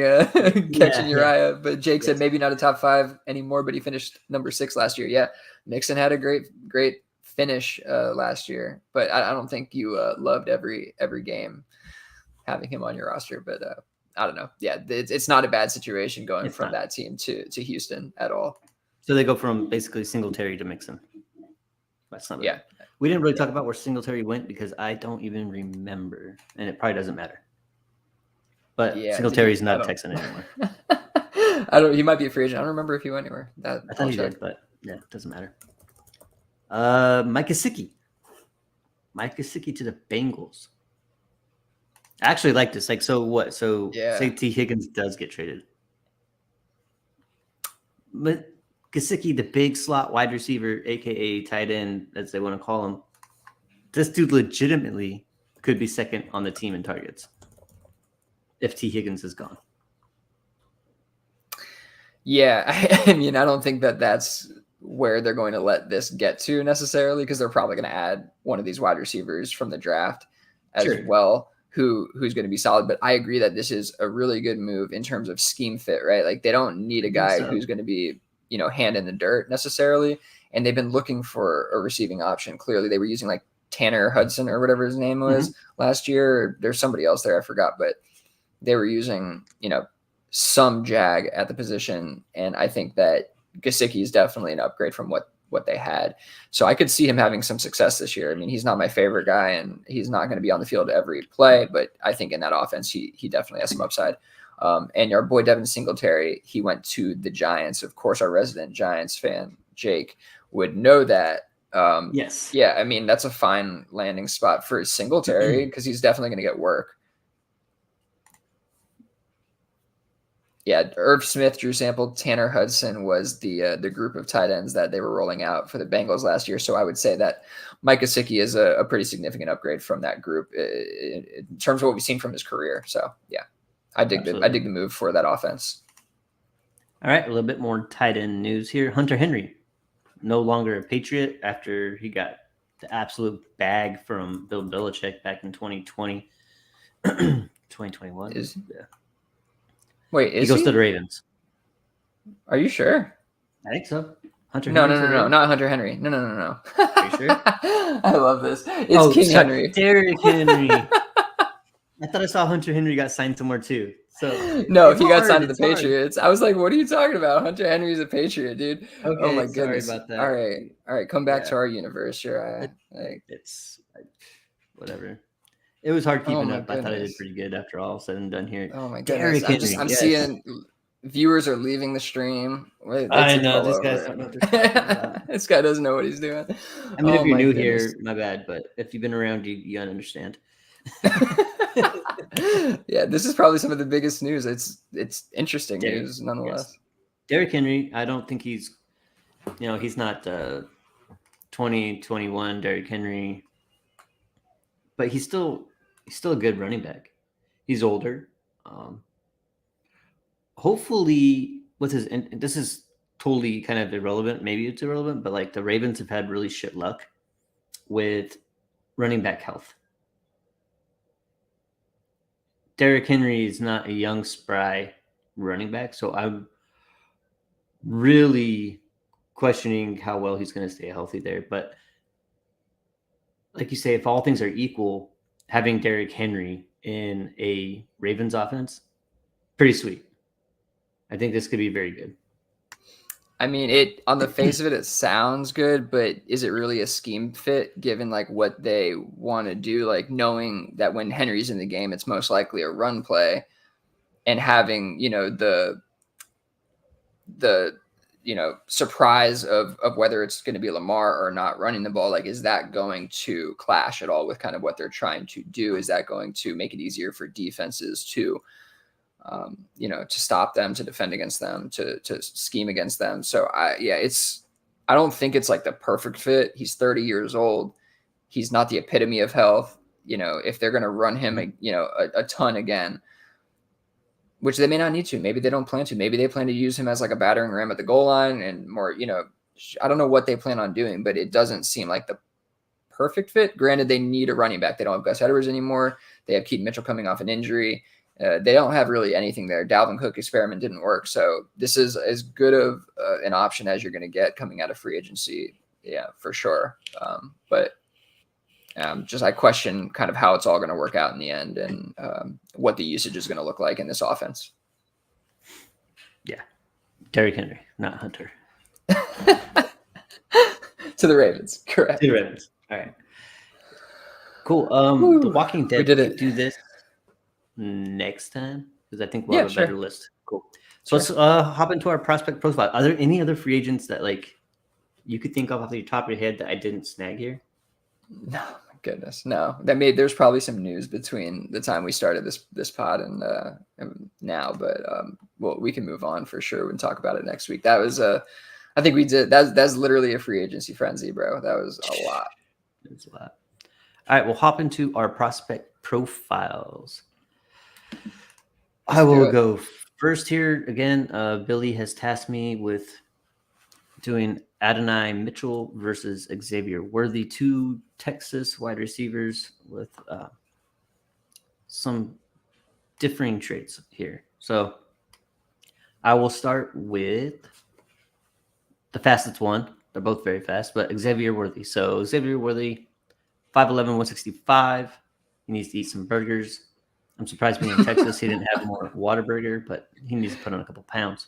catching your eye up, but Jake said maybe not a top 5 anymore, but he finished number 6 last year. Yeah, Mixon had a great finish last year, but I don't think you loved every game having him on your roster. But I don't know. Yeah, it's not a bad situation going from that team to Houston at all. So they go from basically Singletary to Mixon. That's not bad. Yeah. We didn't really talk about where Singletary went because I don't even remember, and it probably doesn't matter. But Singletary's not a Texan anymore. He might be a free agent. I don't remember if he went anywhere. I thought he did, but yeah, it doesn't matter. Mike Gesicki to the Bengals. I actually like this. Like, so what? So say T. Higgins does get traded, but Gesicki, the big slot wide receiver, aka tight end, as they want to call him, this dude legitimately could be second on the team in targets if T. Higgins is gone. Yeah, I mean, I don't think that's where they're going to let this get to necessarily, because they're probably going to add one of these wide receivers from the draft as well, who's going to be solid. But I agree that this is a really good move in terms of scheme fit, right? Like they don't need a guy who's going to be, hand in the dirt necessarily. And they've been looking for a receiving option. Clearly they were using like Tanner Hudson or whatever his name was last year. There's somebody else there, I forgot, but they were using, some jag at the position. And I think that Gesicki is definitely an upgrade from what they had. So I could see him having some success this year. I mean, he's not my favorite guy and he's not going to be on the field every play, but I think in that offense, he definitely has some upside. And our boy Devin Singletary, he went to the Giants. Of course, our resident Giants fan, Jake, would know that. Yes. Yeah, I mean, that's a fine landing spot for Singletary because he's definitely going to get work. Yeah, Irv Smith, Drew Sample, Tanner Hudson was the group of tight ends that they were rolling out for the Bengals last year. So I would say that Mike Gesicki is a pretty significant upgrade from that group in terms of what we've seen from his career. So yeah, I dig the move for that offense. All right, a little bit more tight end news here. Hunter Henry, no longer a Patriot after he got the absolute bag from Bill Belichick back in 2020, 2021. Wait, he goes to the Ravens. Are you sure? I think so. Hunter No, Henry not Hunter Henry. No. Are you sure? I love this. It's King Henry. Derrick Henry. I thought I saw Hunter Henry got signed somewhere too. So no, if he got signed to the Patriots, I was like, "What are you talking about? Hunter Henry's a Patriot, dude." Okay, oh my goodness. Sorry about that. All right. Come back to our universe, sure. It's whatever. It was hard keeping up. I thought I did pretty good after all said and done here. Oh my goodness! I'm seeing viewers are leaving the stream. I know this guy's not know what this guy doesn't know what he's doing. I mean, if you're new here, my bad. But if you've been around, you understand. Yeah, this is probably some of the biggest news. It's interesting news nonetheless. Yes. Derrick Henry, I don't think he's not 2021 Derrick Henry, but he's still a good running back. He's older. Hopefully, this is totally kind of irrelevant. Maybe it's irrelevant, but like the Ravens have had really shit luck with running back health. Derrick Henry is not a young, spry running back, so I'm really questioning how well he's going to stay healthy there. But like you say, if all things are equal, having Derrick Henry in a Ravens offense, pretty sweet. I think this could be very good. I mean, on the face of it, it sounds good, but is it really a scheme fit given like what they want to do? Like knowing that when Henry's in the game, it's most likely a run play, and having the surprise of whether it's going to be Lamar or not running the ball. Like, is that going to clash at all with kind of what they're trying to do? Is that going to make it easier for defenses to to stop them, to defend against them, to scheme against them. So I don't think it's like the perfect fit. He's 30 years old. He's not the epitome of health. If they're going to run him, a ton again, which they may not need to. Maybe they don't plan to. Maybe they plan to use him as like a battering ram at the goal line and more, I don't know what they plan on doing, but it doesn't seem like the perfect fit. Granted, they need a running back. They don't have Gus Edwards anymore. They have Keaton Mitchell coming off an injury. They don't have really anything there. Dalvin Cook experiment didn't work. So this is as good of an option as you're going to get coming out of free agency. Yeah, for sure. I question kind of how it's all going to work out in the end and what the usage is going to look like in this offense. Yeah. Derrick Henry, not Hunter. To the Ravens, correct. To the Ravens. All right. Cool. The Walking Dead, we did it. Do this next time because I think we'll have a better list. Cool. So let's hop into our prospect profile. Are there any other free agents that like you could think of off the top of your head that I didn't snag here? No, my goodness, no. There's probably some news between the time we started this pod and now, but we can move on for sure and talk about it next week. That was I think we did. That's literally a free agency frenzy, bro. That was a lot. It's a lot. All right, we'll hop into our prospect profiles. I will go first here. Again, Billy has tasked me with doing Adonai Mitchell versus Xavier Worthy, two Texas wide receivers with some differing traits here. So I will start with the fastest one. They're both very fast, but Xavier Worthy. So Xavier Worthy, 5'11", 165. He needs to eat some burgers. I'm surprised being in Texas he didn't have more Whataburger, but he needs to put on a couple pounds.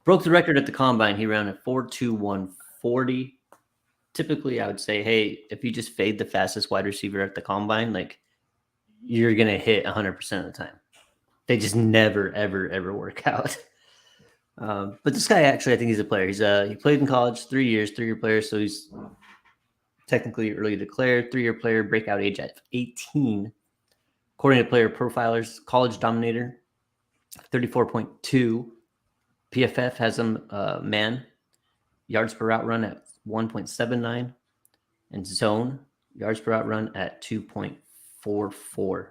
Broke the record at the combine. He ran a 4.2 140. Typically, I would say, hey, if you just fade the fastest wide receiver at the combine, like you're gonna hit 100% of the time. They just never, ever work out. But this guy actually, I think he's a player. He played in college 3 years, 3-year player, so he's technically early declared, 3-year player, breakout age at 18. According to Player Profilers, college dominator, 34.2. PFF has him man yards per route run at 1.79 and zone yards per route run at 2.44.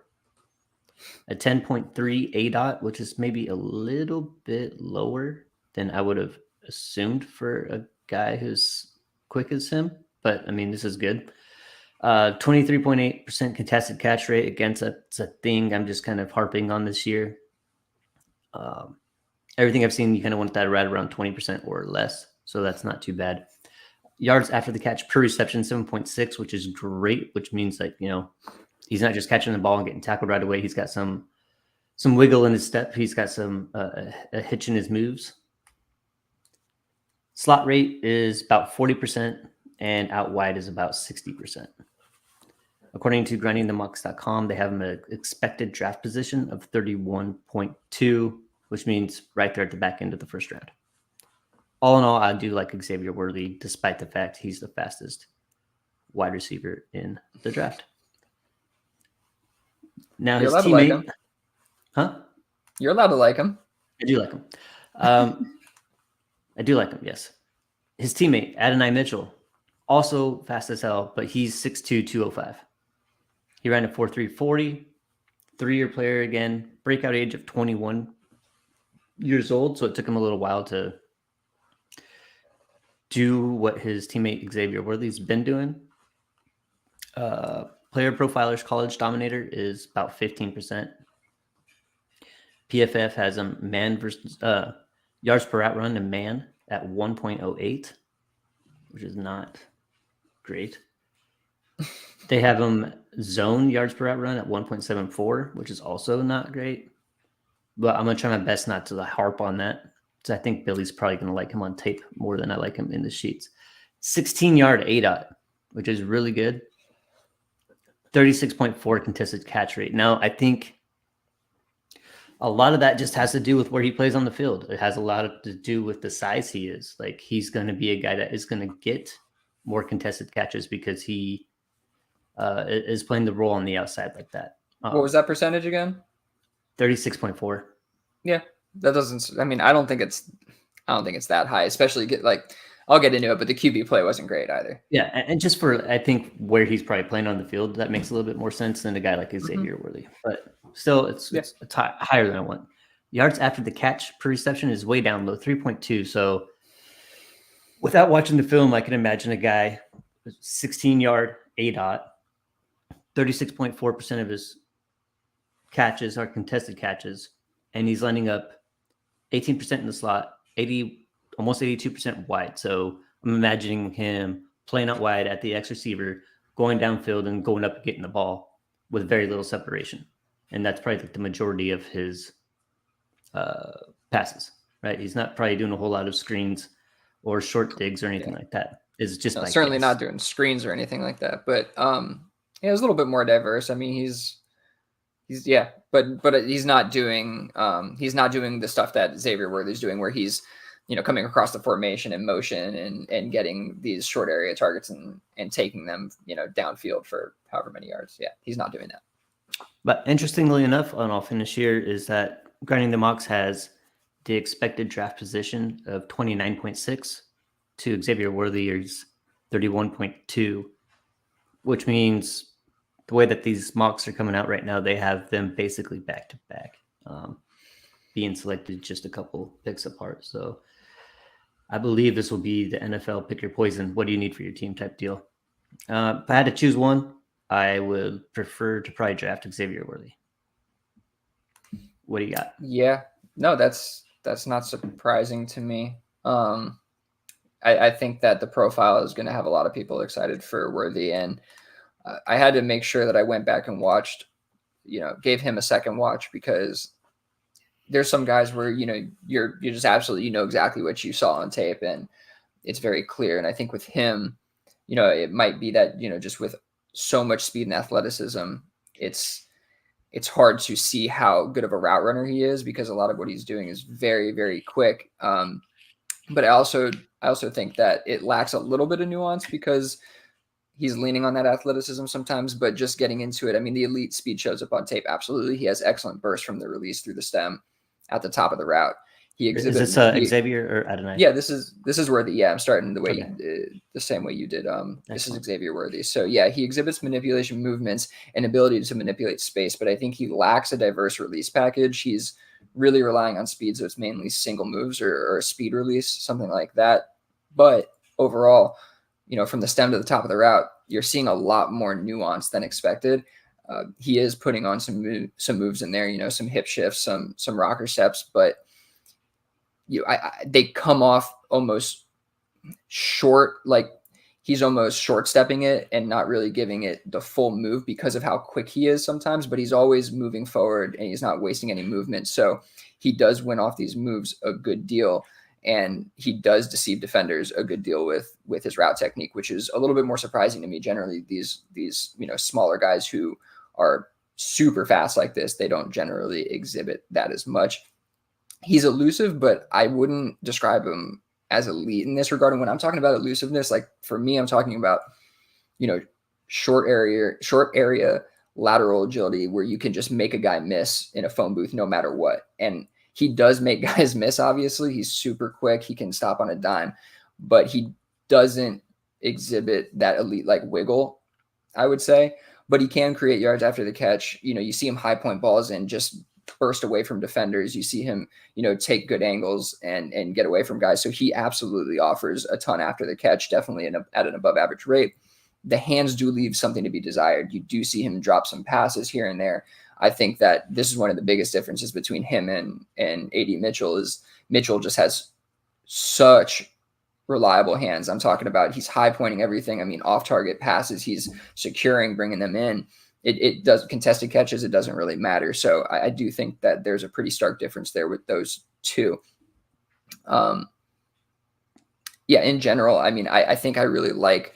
A 10.3 ADOT, which is maybe a little bit lower than I would have assumed for a guy who's quick as him. But, I mean, this is good. 23.8% contested catch rate. Again, it's a thing I'm just kind of harping on this year. Everything I've seen, you kind of want that right around 20% or less. So that's not too bad. Yards after the catch per reception, 7.6, which is great, which means that, he's not just catching the ball and getting tackled right away. He's got some wiggle in his step. He's got some a hitch in his moves. Slot rate is about 40% and out wide is about 60%. According to grindingthemucks.com, they have him an expected draft position of 31.2, which means right there at the back end of the first round. All in all, I do like Xavier Worthy, despite the fact he's the fastest wide receiver in the draft. Now his teammate, You're allowed to like him. I do like him. I do like him. Yes. His teammate Adonai Mitchell, also fast as hell, but he's 6'2", 205. He ran a 4.3 40. 3-year player again. Breakout age of 21 years old, so it took him a little while to do what his teammate Xavier Worthy's been doing. Player Profiler's college dominator is about 15%. PFF has him man versus yards per route run and man at 1.08, which is not great. They have him zone yards per route run at 1.74, which is also not great. But I'm going to try my best not to harp on that. So I think Billy's probably going to like him on tape more than I like him in the sheets. 16-yard ADOT, which is really good. 36.4 contested catch rate. Now, I think a lot of that just has to do with where he plays on the field. It has a lot to do with the size he is. Like, he's going to be a guy that is going to get more contested catches because he is playing the role on the outside like that. What was that percentage again? 36.4. Yeah, that doesn't. I mean, I don't think it's that high. Especially I'll get into it, but the QB play wasn't great either. Yeah, and just for I think where he's probably playing on the field, that makes a little bit more sense than a guy like Xavier Worthy. But still, it's higher than I want. Yards after the catch per reception is way down low, 3.2. So without watching the film, I can imagine a guy 16-yard ADOT, 36.4% of his catches are contested catches, and he's lining up 18% in the slot, almost 82% wide. So I'm imagining him playing out wide at the X receiver, going downfield and going up and getting the ball with very little separation. And that's probably like the majority of his passes, right? He's not probably doing a whole lot of screens or short digs or anything like that. It's just certainly not doing screens or anything like that. But it was a little bit more diverse. I mean, he's but he's not doing the stuff that Xavier Worthy's doing, where he's coming across the formation in motion and getting these short area targets and taking them downfield for however many yards. Yeah, he's not doing that. But interestingly enough, and I'll finish here, is that Grinding the Mocks has the expected draft position of 29.6 to Xavier Worthy's 31.2, which means the way that these mocks are coming out right now, they have them basically back to back, being selected just a couple picks apart. So I believe this will be the NFL pick your poison. What do you need for your team type deal? If I had to choose one, I would prefer to probably draft Xavier Worthy. What do you got? Yeah, no, that's not surprising to me. I think that the profile is going to have a lot of people excited for Worthy, and I had to make sure that I went back and watched, gave him a second watch, because there's some guys where, you're just absolutely, exactly what you saw on tape and it's very clear. And I think with him, it might be that, just with so much speed and athleticism, it's hard to see how good of a route runner he is, because a lot of what he's doing is very, very quick. But I also think that it lacks a little bit of nuance, because he's leaning on that athleticism sometimes, but just getting into it. I mean, the elite speed shows up on tape. Absolutely. He has excellent burst from the release through the stem at the top of the route. Is this Xavier or Adonai? Yeah, this is Worthy. Yeah, I'm starting the same way you did. This is Xavier Worthy. So yeah, he exhibits manipulation movements and ability to manipulate space, but I think he lacks a diverse release package. He's really relying on speed, so it's mainly single moves or a speed release, something like that. But overall, from the stem to the top of the route, you're seeing a lot more nuance than expected. He is putting on some moves in there, some hip shifts, some rocker steps, but they come off almost short, like he's almost short stepping it and not really giving it the full move because of how quick he is sometimes, but he's always moving forward and he's not wasting any movement. So he does win off these moves a good deal, and he does deceive defenders a good deal with his route technique, which is a little bit more surprising to me. Generally, these smaller guys who are super fast like this, they don't generally exhibit that as much. He's elusive, but I wouldn't describe him as elite in this regard. And when I'm talking about elusiveness, like for me, I'm talking about, short area lateral agility, where you can just make a guy miss in a phone booth no matter what. And he does make guys miss, obviously. He's super quick. He can stop on a dime, but he doesn't exhibit that elite like wiggle, I would say. But he can create yards after the catch. You see him high point balls and just burst away from defenders. You see him, take good angles and get away from guys. So he absolutely offers a ton after the catch, definitely at an above average rate. The hands do leave something to be desired. You do see him drop some passes here and there. I think that this is one of the biggest differences between him and AD Mitchell is Mitchell just has such reliable hands. I'm talking about he's high pointing everything. I mean, off target passes, he's securing, bringing them in. It does contested catches. It doesn't really matter. So I do think that there's a pretty stark difference there with those two. In general, I mean, I think I really like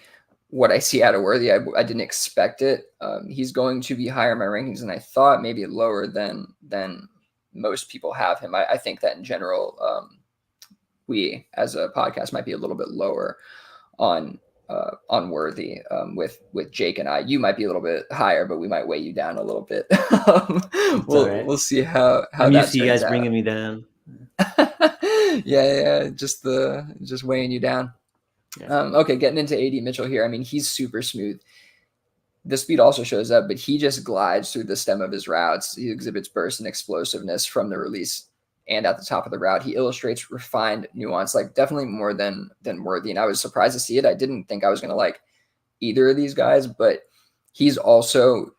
what I see out of Worthy. I didn't expect it. He's going to be higher in my rankings than I thought, maybe lower than most people have him. I think that in general, we as a podcast might be a little bit lower on Worthy with Jake and I. You might be a little bit higher, but we might weigh you down a little bit. It's all right. We'll see how I'm that used to you turns guys out. bringing me down. Yeah, just weighing you down. Yeah. Okay, getting into AD Mitchell here. I mean, he's super smooth. The speed also shows up, but he just glides through the stem of his routes. He exhibits burst and explosiveness from the release and at the top of the route. He illustrates refined nuance, like definitely more than Worthy. And I was surprised to see it. I didn't think I was going to like either of these guys, but he's also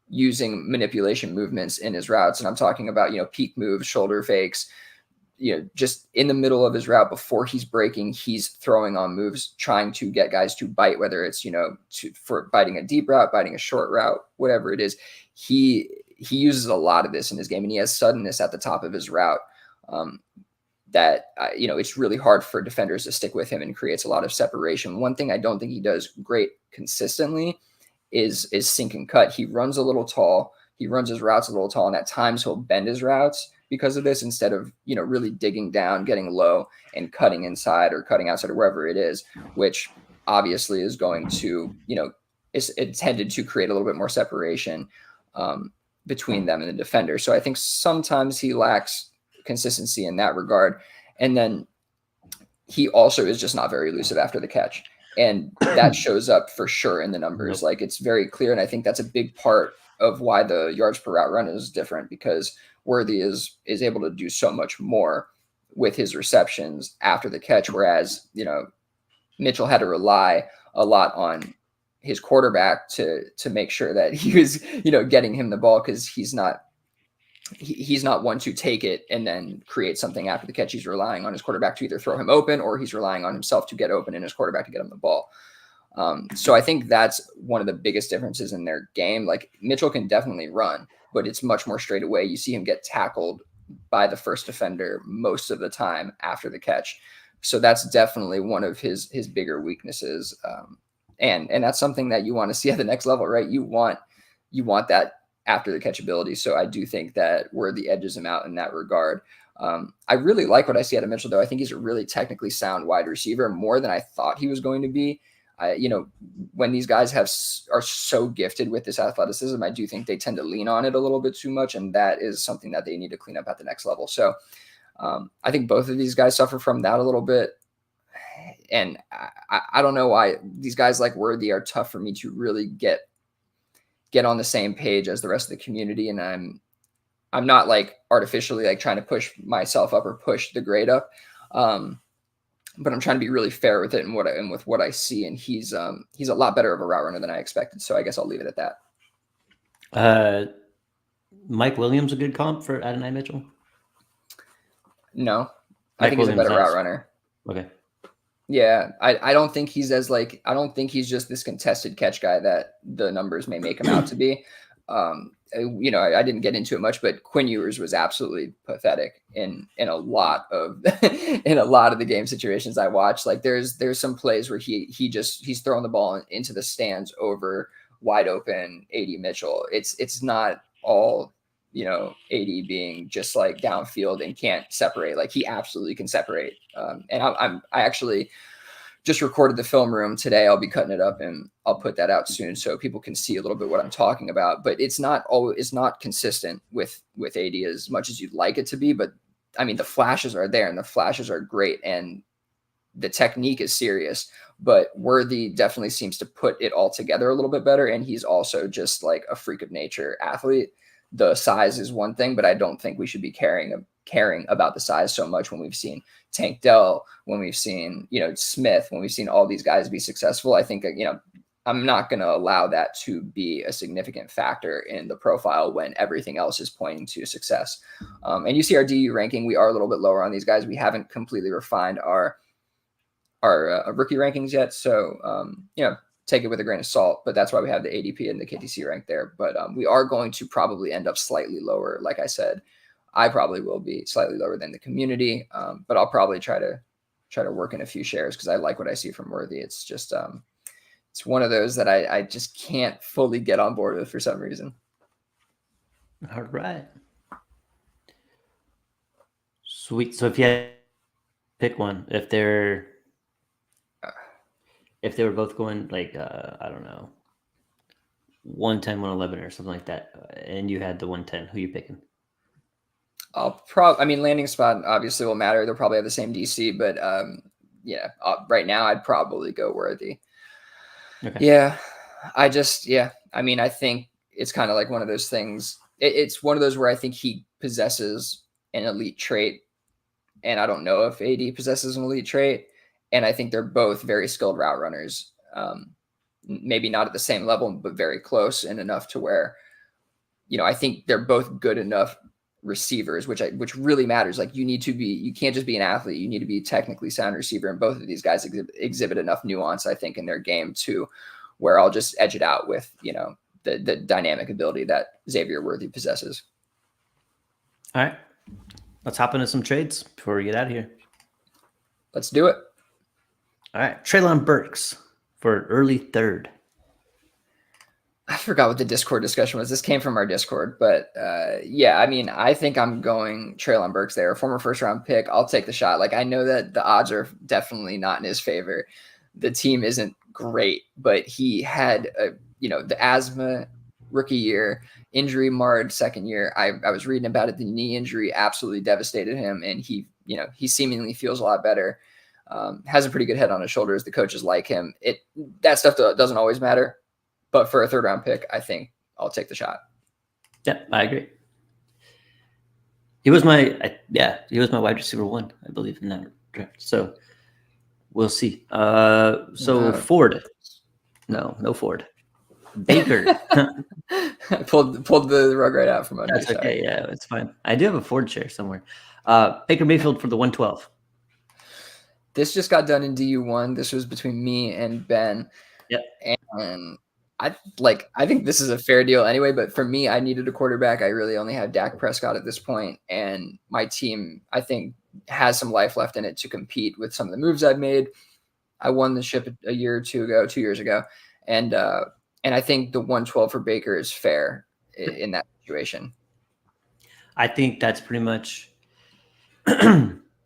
using manipulation movements in his routes. And I'm talking about, peak moves, shoulder fakes, just in the middle of his route before he's breaking, he's throwing on moves, trying to get guys to bite, whether it's, for biting a deep route, biting a short route, whatever it is. He uses a lot of this in his game, and he has suddenness at the top of his route that, it's really hard for defenders to stick with him and creates a lot of separation. One thing I don't think he does great consistently is sink and cut. He runs a little tall. He runs his routes a little tall, and at times he'll bend his routes because of this, instead of, really digging down, getting low and cutting inside or cutting outside or wherever it is, which obviously is going to, it's intended to create a little bit more separation between them and the defender. So I think sometimes he lacks consistency in that regard. And then he also is just not very elusive after the catch. And that shows up for sure in the numbers. Like, it's very clear. And I think that's a big part of why the yards per route run is different, because Worthy is able to do so much more with his receptions after the catch, whereas, Mitchell had to rely a lot on his quarterback to make sure that he was, getting him the ball, because he's not one to take it and then create something after the catch. He's relying on his quarterback to either throw him open, or he's relying on himself to get open and his quarterback to get him the ball. So I think that's one of the biggest differences in their game. Like, Mitchell can definitely run, but it's much more straight away. You see him get tackled by the first defender most of the time after the catch. So that's definitely one of his bigger weaknesses. And that's something that you want to see at the next level, right? You want that after the catch ability. So I do think that Worthy edges him out in that regard. I really like what I see out of Mitchell, though. I think he's a really technically sound wide receiver, more than I thought he was going to be. When these guys are so gifted with this athleticism, I do think they tend to lean on it a little bit too much, and that is something that they need to clean up at the next level. So I think both of these guys suffer from that a little bit, and I don't know why these guys like Worthy are tough for me to really get on the same page as the rest of the community, and I'm not like artificially like trying to push myself up or push the grade up. But I'm trying to be really fair with it and with what I see. And he's a lot better of a route runner than I expected. So I guess I'll leave it at that. Mike Williams a good comp for Adonai Mitchell? No, I think he's a better route runner. Okay. Yeah, I don't think he's I don't think he's just this contested catch guy that the numbers may make him out to be. I didn't get into it much, but Quinn Ewers was absolutely pathetic in a lot of in a lot of the game situations I watched. Like, there's some plays where he's throwing the ball into the stands over wide open AD Mitchell. It's not all, AD being just like downfield and can't separate. Like, he absolutely can separate. And I actually just recorded the film room today. I'll be cutting it up and I'll put that out soon so people can see a little bit what I'm talking about. But it's not consistent with AD as much as you'd like it to be. But I mean, the flashes are there and the flashes are great and the technique is serious. But Worthy definitely seems to put it all together a little bit better. And he's also just like a freak of nature athlete. The size is one thing, but I don't think we should be caring about the size so much when we've seen Tank Dell, when we've seen, Smith, when we've seen all these guys be successful. I think, I'm not going to allow that to be a significant factor in the profile when everything else is pointing to success. And you see our DU ranking, we are a little bit lower on these guys. We haven't completely refined our rookie rankings yet. So, take it with a grain of salt, but that's why we have the ADP and the KTC rank there. But we are going to probably end up slightly lower. Like I said, I probably will be slightly lower than the community, but I'll probably try to work in a few shares because I like what I see from Worthy. It's just it's one of those that I just can't fully get on board with for some reason. All right. Sweet. So if you had to pick one, if they're if they were both going like I don't know, 110, 111 or something like that, and you had the 110, who you picking? I mean, landing spot obviously will matter. They'll probably have the same DC, but yeah, right now I'd probably go Worthy. Okay. Yeah, I mean, I think it's kind of like one of those things. It's one of those where I think he possesses an elite trait, and I don't know if AD possesses an elite trait. And I think they're both very skilled route runners. Maybe not at the same level, but very close and enough to where, I think they're both good enough receivers, which really matters. Like you can't just be an athlete. You need to be a technically sound receiver. And both of these guys exhibit enough nuance, I think, in their game to where I'll just edge it out with, the dynamic ability that Xavier Worthy possesses. All right. Let's hop into some trades before we get out of here. Let's do it. All right. Treylon Burks for early third. I forgot what the Discord discussion was. This came from our Discord, but yeah, I mean, I think I'm going Treylon Burks there, a former first-round pick. I'll take the shot. Like, I know that the odds are definitely not in his favor. The team isn't great, but he had the asthma rookie year, injury marred second year. I was reading about it. The knee injury absolutely devastated him, and he seemingly feels a lot better. Has a pretty good head on his shoulders. The coaches like him. That stuff doesn't always matter, but for a third round pick, I think I'll take the shot. Yep, I agree. He was my wide receiver 1, I believe, in that draft. So we'll see. Ford. No Ford. Baker. pulled the rug right out from under. That's okay. Yeah, it's fine. I do have a Ford chair somewhere. Baker Mayfield for the 112. This just got done in DU1. This was between me and Ben. Yep. And I think this is a fair deal anyway, but for me, I needed a quarterback. I really only have Dak Prescott at this point, and my team, I think, has some life left in it to compete with some of the moves I've made. I won the ship a year or 2 years ago, and I think the 112 for Baker is fair in that situation. I think that's pretty much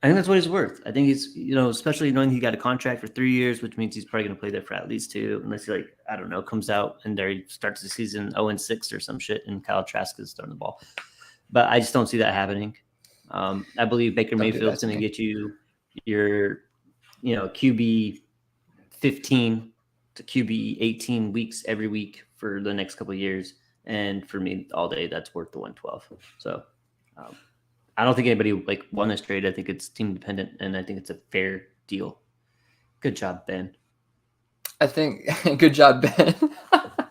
I think that's what he's worth. I think he's, especially knowing he got a contract for 3 years, which means he's probably going to play there for at least 2, unless he, comes out and there he starts the season 0-6 or some shit, and Kyle Trask is throwing the ball. But I just don't see that happening. I believe Baker Mayfield's going to get you your, QB 15 to QB 18 weeks every week for the next couple of years. And for me, all day, that's worth the 112. So, I don't think anybody won this trade. I think it's team dependent, and I think it's a fair deal. Good job, Ben. I think good job, Ben.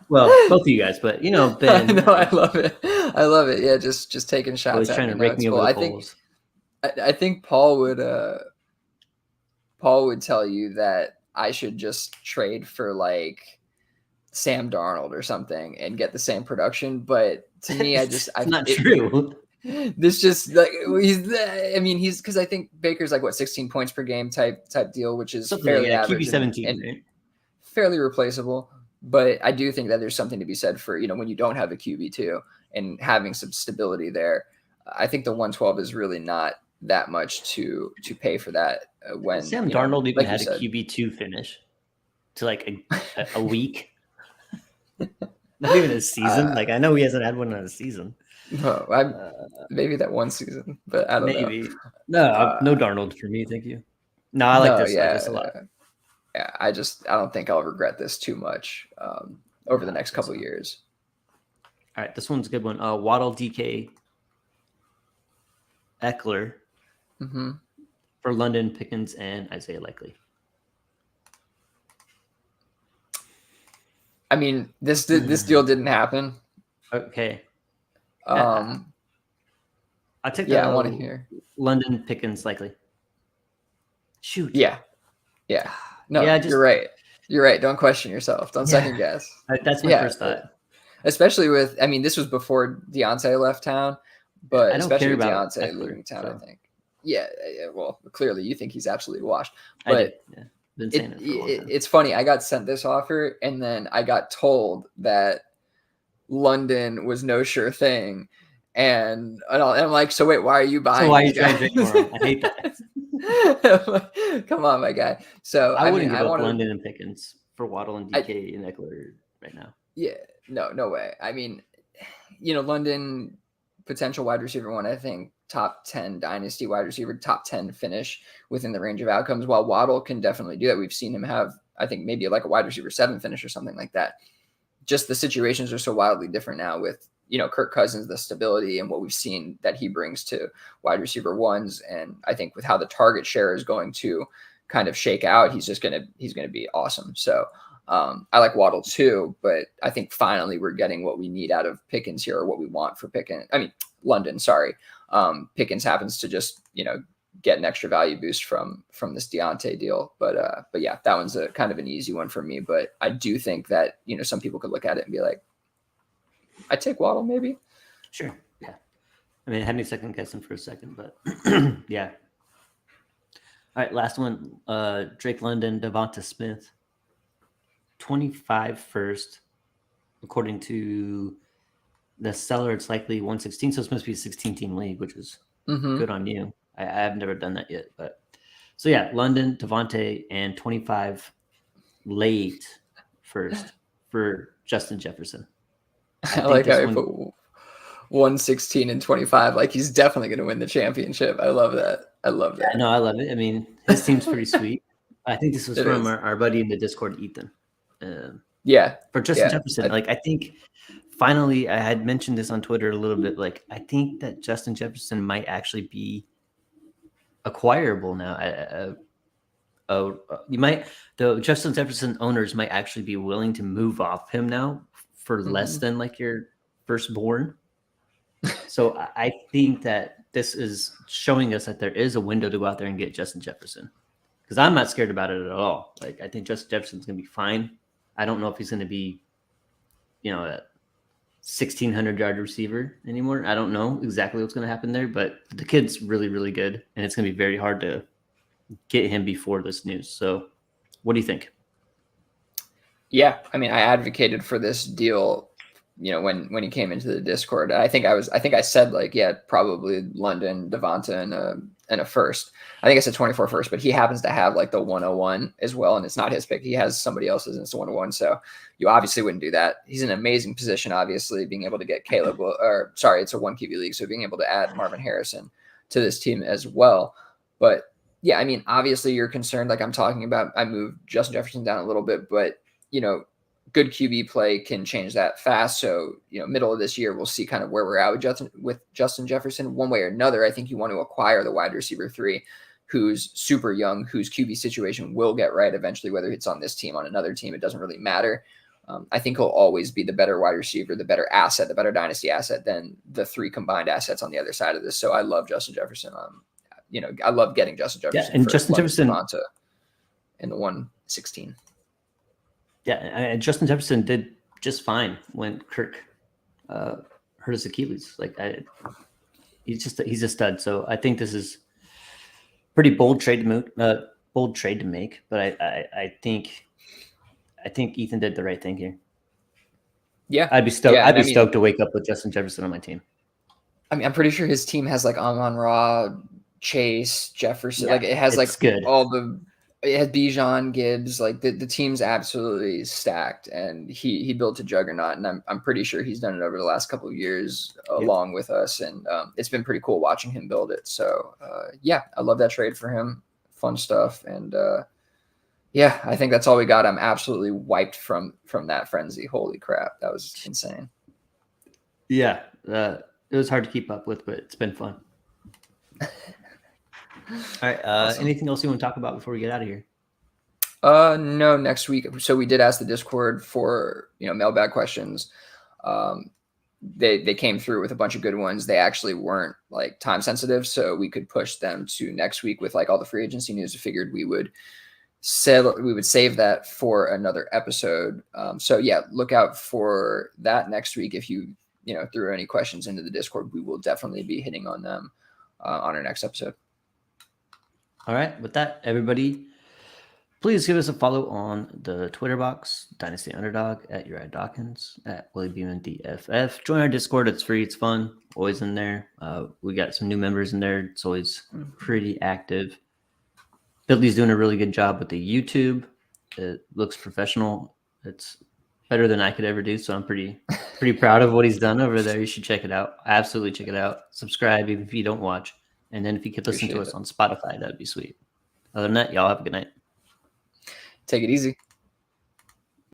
Well, both of you guys, but Ben. No, I love it. I love it. Yeah, just taking shots. He's trying to rake me over the coals. I think Paul would tell you that I should just trade for Sam Darnold or something and get the same production. But to me, it's not true. This just he's because I think Baker's 16 points per game type deal, which is something fairly average QB 17, and right? Fairly replaceable. But I do think that there's something to be said for when you don't have a QB2 and having some stability there. I think the 112 is really not that much to pay for that. When Sam Darnold even had a QB2 finish to a week, not even a season. I know he hasn't had one in a season. No, maybe that one season, but I don't know. No Darnold for me, thank you. No, I like this. Yeah, I like this a lot. Yeah, I don't think I'll regret this too much over the next couple of years. All right, this one's a good one. Waddle, DK, Eckler for London, Pickens, and Isaiah Likely. I mean, this deal didn't happen. Okay. I take I want to hear London, Pickens, Likely. Shoot. Yeah. No, you're right. You're right. Don't question yourself. Don't second guess. That's my first thought. Especially with, this was before Deontay left town, but I don't especially care with about Deontay Eckler, leaving town, so. I think. Yeah. Well, clearly you think he's absolutely washed. But been saying it for a long time. It's funny. I got sent this offer, and then I got told that London was no sure thing. And I'm like, so wait, why are you buying? So why are you trying to drink more? I hate that. Come on, my guy. So I wouldn't I give up want to. London and Pickens for Waddle and DK and Eckler right now. Yeah, no way. I mean, London potential wide receiver one. I think top 10 dynasty wide receiver, top 10 finish within the range of outcomes. While Waddle can definitely do that, we've seen him have, I think, maybe like a wide receiver 7 finish or something like that. Just the situations are so wildly different now with Kirk Cousins, the stability and what we've seen that he brings to wide receiver ones, and I think with how the target share is going to kind of shake out, he's gonna be awesome. So I like Waddle too, but I think finally we're getting what we need out of Pickens here, or what we want for Pickens. I mean, London, sorry. Pickens happens to just get an extra value boost from this Deontay deal, but yeah, that one's a kind of an easy one for me. But I do think that some people could look at it and be like, I'd take Waddle maybe. Sure. Yeah. I mean, I had me second guessing for a second, but yeah. All right, last one. Drake London, Devonta Smith. 25 first. According to the seller, it's likely 116, so it's supposed to be a 16-team league, which is good on you. I've never done that yet. But so yeah, London, Devontae, and 25 late first for Justin Jefferson. I like how you put 116 and 25. Like he's definitely going to win the championship. I love that. Yeah, no, I love it. I mean, his team's pretty sweet. I think this was from our buddy in the Discord, Ethan. For Justin Jefferson, I think finally, I had mentioned this on Twitter a little bit. Like, I think that Justin Jefferson might actually be acquirable now. The Justin Jefferson owners might actually be willing to move off him now for less than like your firstborn. So I think that this is showing us that there is a window to go out there and get Justin Jefferson, because I'm not scared about it at all. Like, I think Justin Jefferson's going to be fine. I don't know if he's going to be, a 1,600-yard receiver anymore. I don't know exactly what's going to happen there, but the kid's really, really good, and it's going to be very hard to get him before this news. So what do you think? Yeah, I mean, I advocated for this deal, when he came into the Discord. I think I said probably London, Devonta, and a first. I think I said 24 first, but he happens to have like the 101 as well, and it's not his pick. He has somebody else's, and it's the 101. So you obviously wouldn't do that. He's in an amazing position, obviously, being able to get Caleb, it's a 1 QB league, so being able to add Marvin Harrison to this team as well. But yeah, I mean, obviously you're concerned, like I'm talking about. I moved Justin Jefferson down a little bit, but good QB play can change that fast. So, middle of this year, we'll see kind of where we're at with Justin Jefferson. One way or another, I think you want to acquire the wide receiver 3 who's super young, whose QB situation will get right eventually, whether it's on this team, on another team, it doesn't really matter. I think he'll always be the better wide receiver, the better asset, the better dynasty asset than the 3 combined assets on the other side of this. So I love Justin Jefferson. I love getting Justin Jefferson. Yeah, and Justin Jefferson in the 116. Yeah, and Justin Jefferson did just fine when Kirk hurt his Achilles. He's a stud. So I think this is pretty bold trade to make. But I think Ethan did the right thing here. Yeah, I'd be stoked. Yeah, I'd be stoked to wake up with Justin Jefferson on my team. I mean, I'm pretty sure his team has like Amon-Ra, Chase, Jefferson. Yeah, it has good. It had Bijan, Gibbs, the team's absolutely stacked, and he built a juggernaut, and I'm pretty sure he's done it over the last couple of years along with us, and it's been pretty cool watching him build it. So yeah, I love that trade for him. Fun stuff, and yeah, I think that's all we got. I'm absolutely wiped from that frenzy. Holy crap, that was insane. Yeah, it was hard to keep up with, but it's been fun. All right. Awesome. Anything else you want to talk about before we get out of here? No, next week. So we did ask the Discord for, mailbag questions. They came through with a bunch of good ones. They actually weren't like time sensitive, so we could push them to next week with like all the free agency news. I figured we would save that for another episode. So yeah, look out for that next week. If you threw any questions into the Discord, we will definitely be hitting on them on our next episode. All right. With that, everybody, please give us a follow on the Twitter box, Dynasty Underdog, at Uriah Dawkins, at Willie Beeman DFF. Join our Discord. It's free. It's fun. Always in there. We got some new members in there. It's always pretty active. Billy's doing a really good job with the YouTube. It looks professional. It's better than I could ever do. So I'm pretty proud of what he's done over there. You should check it out. Absolutely check it out. Subscribe even if you don't watch. And then if you could listen to us on Spotify, that'd be sweet. Other than that, y'all have a good night. Take it easy.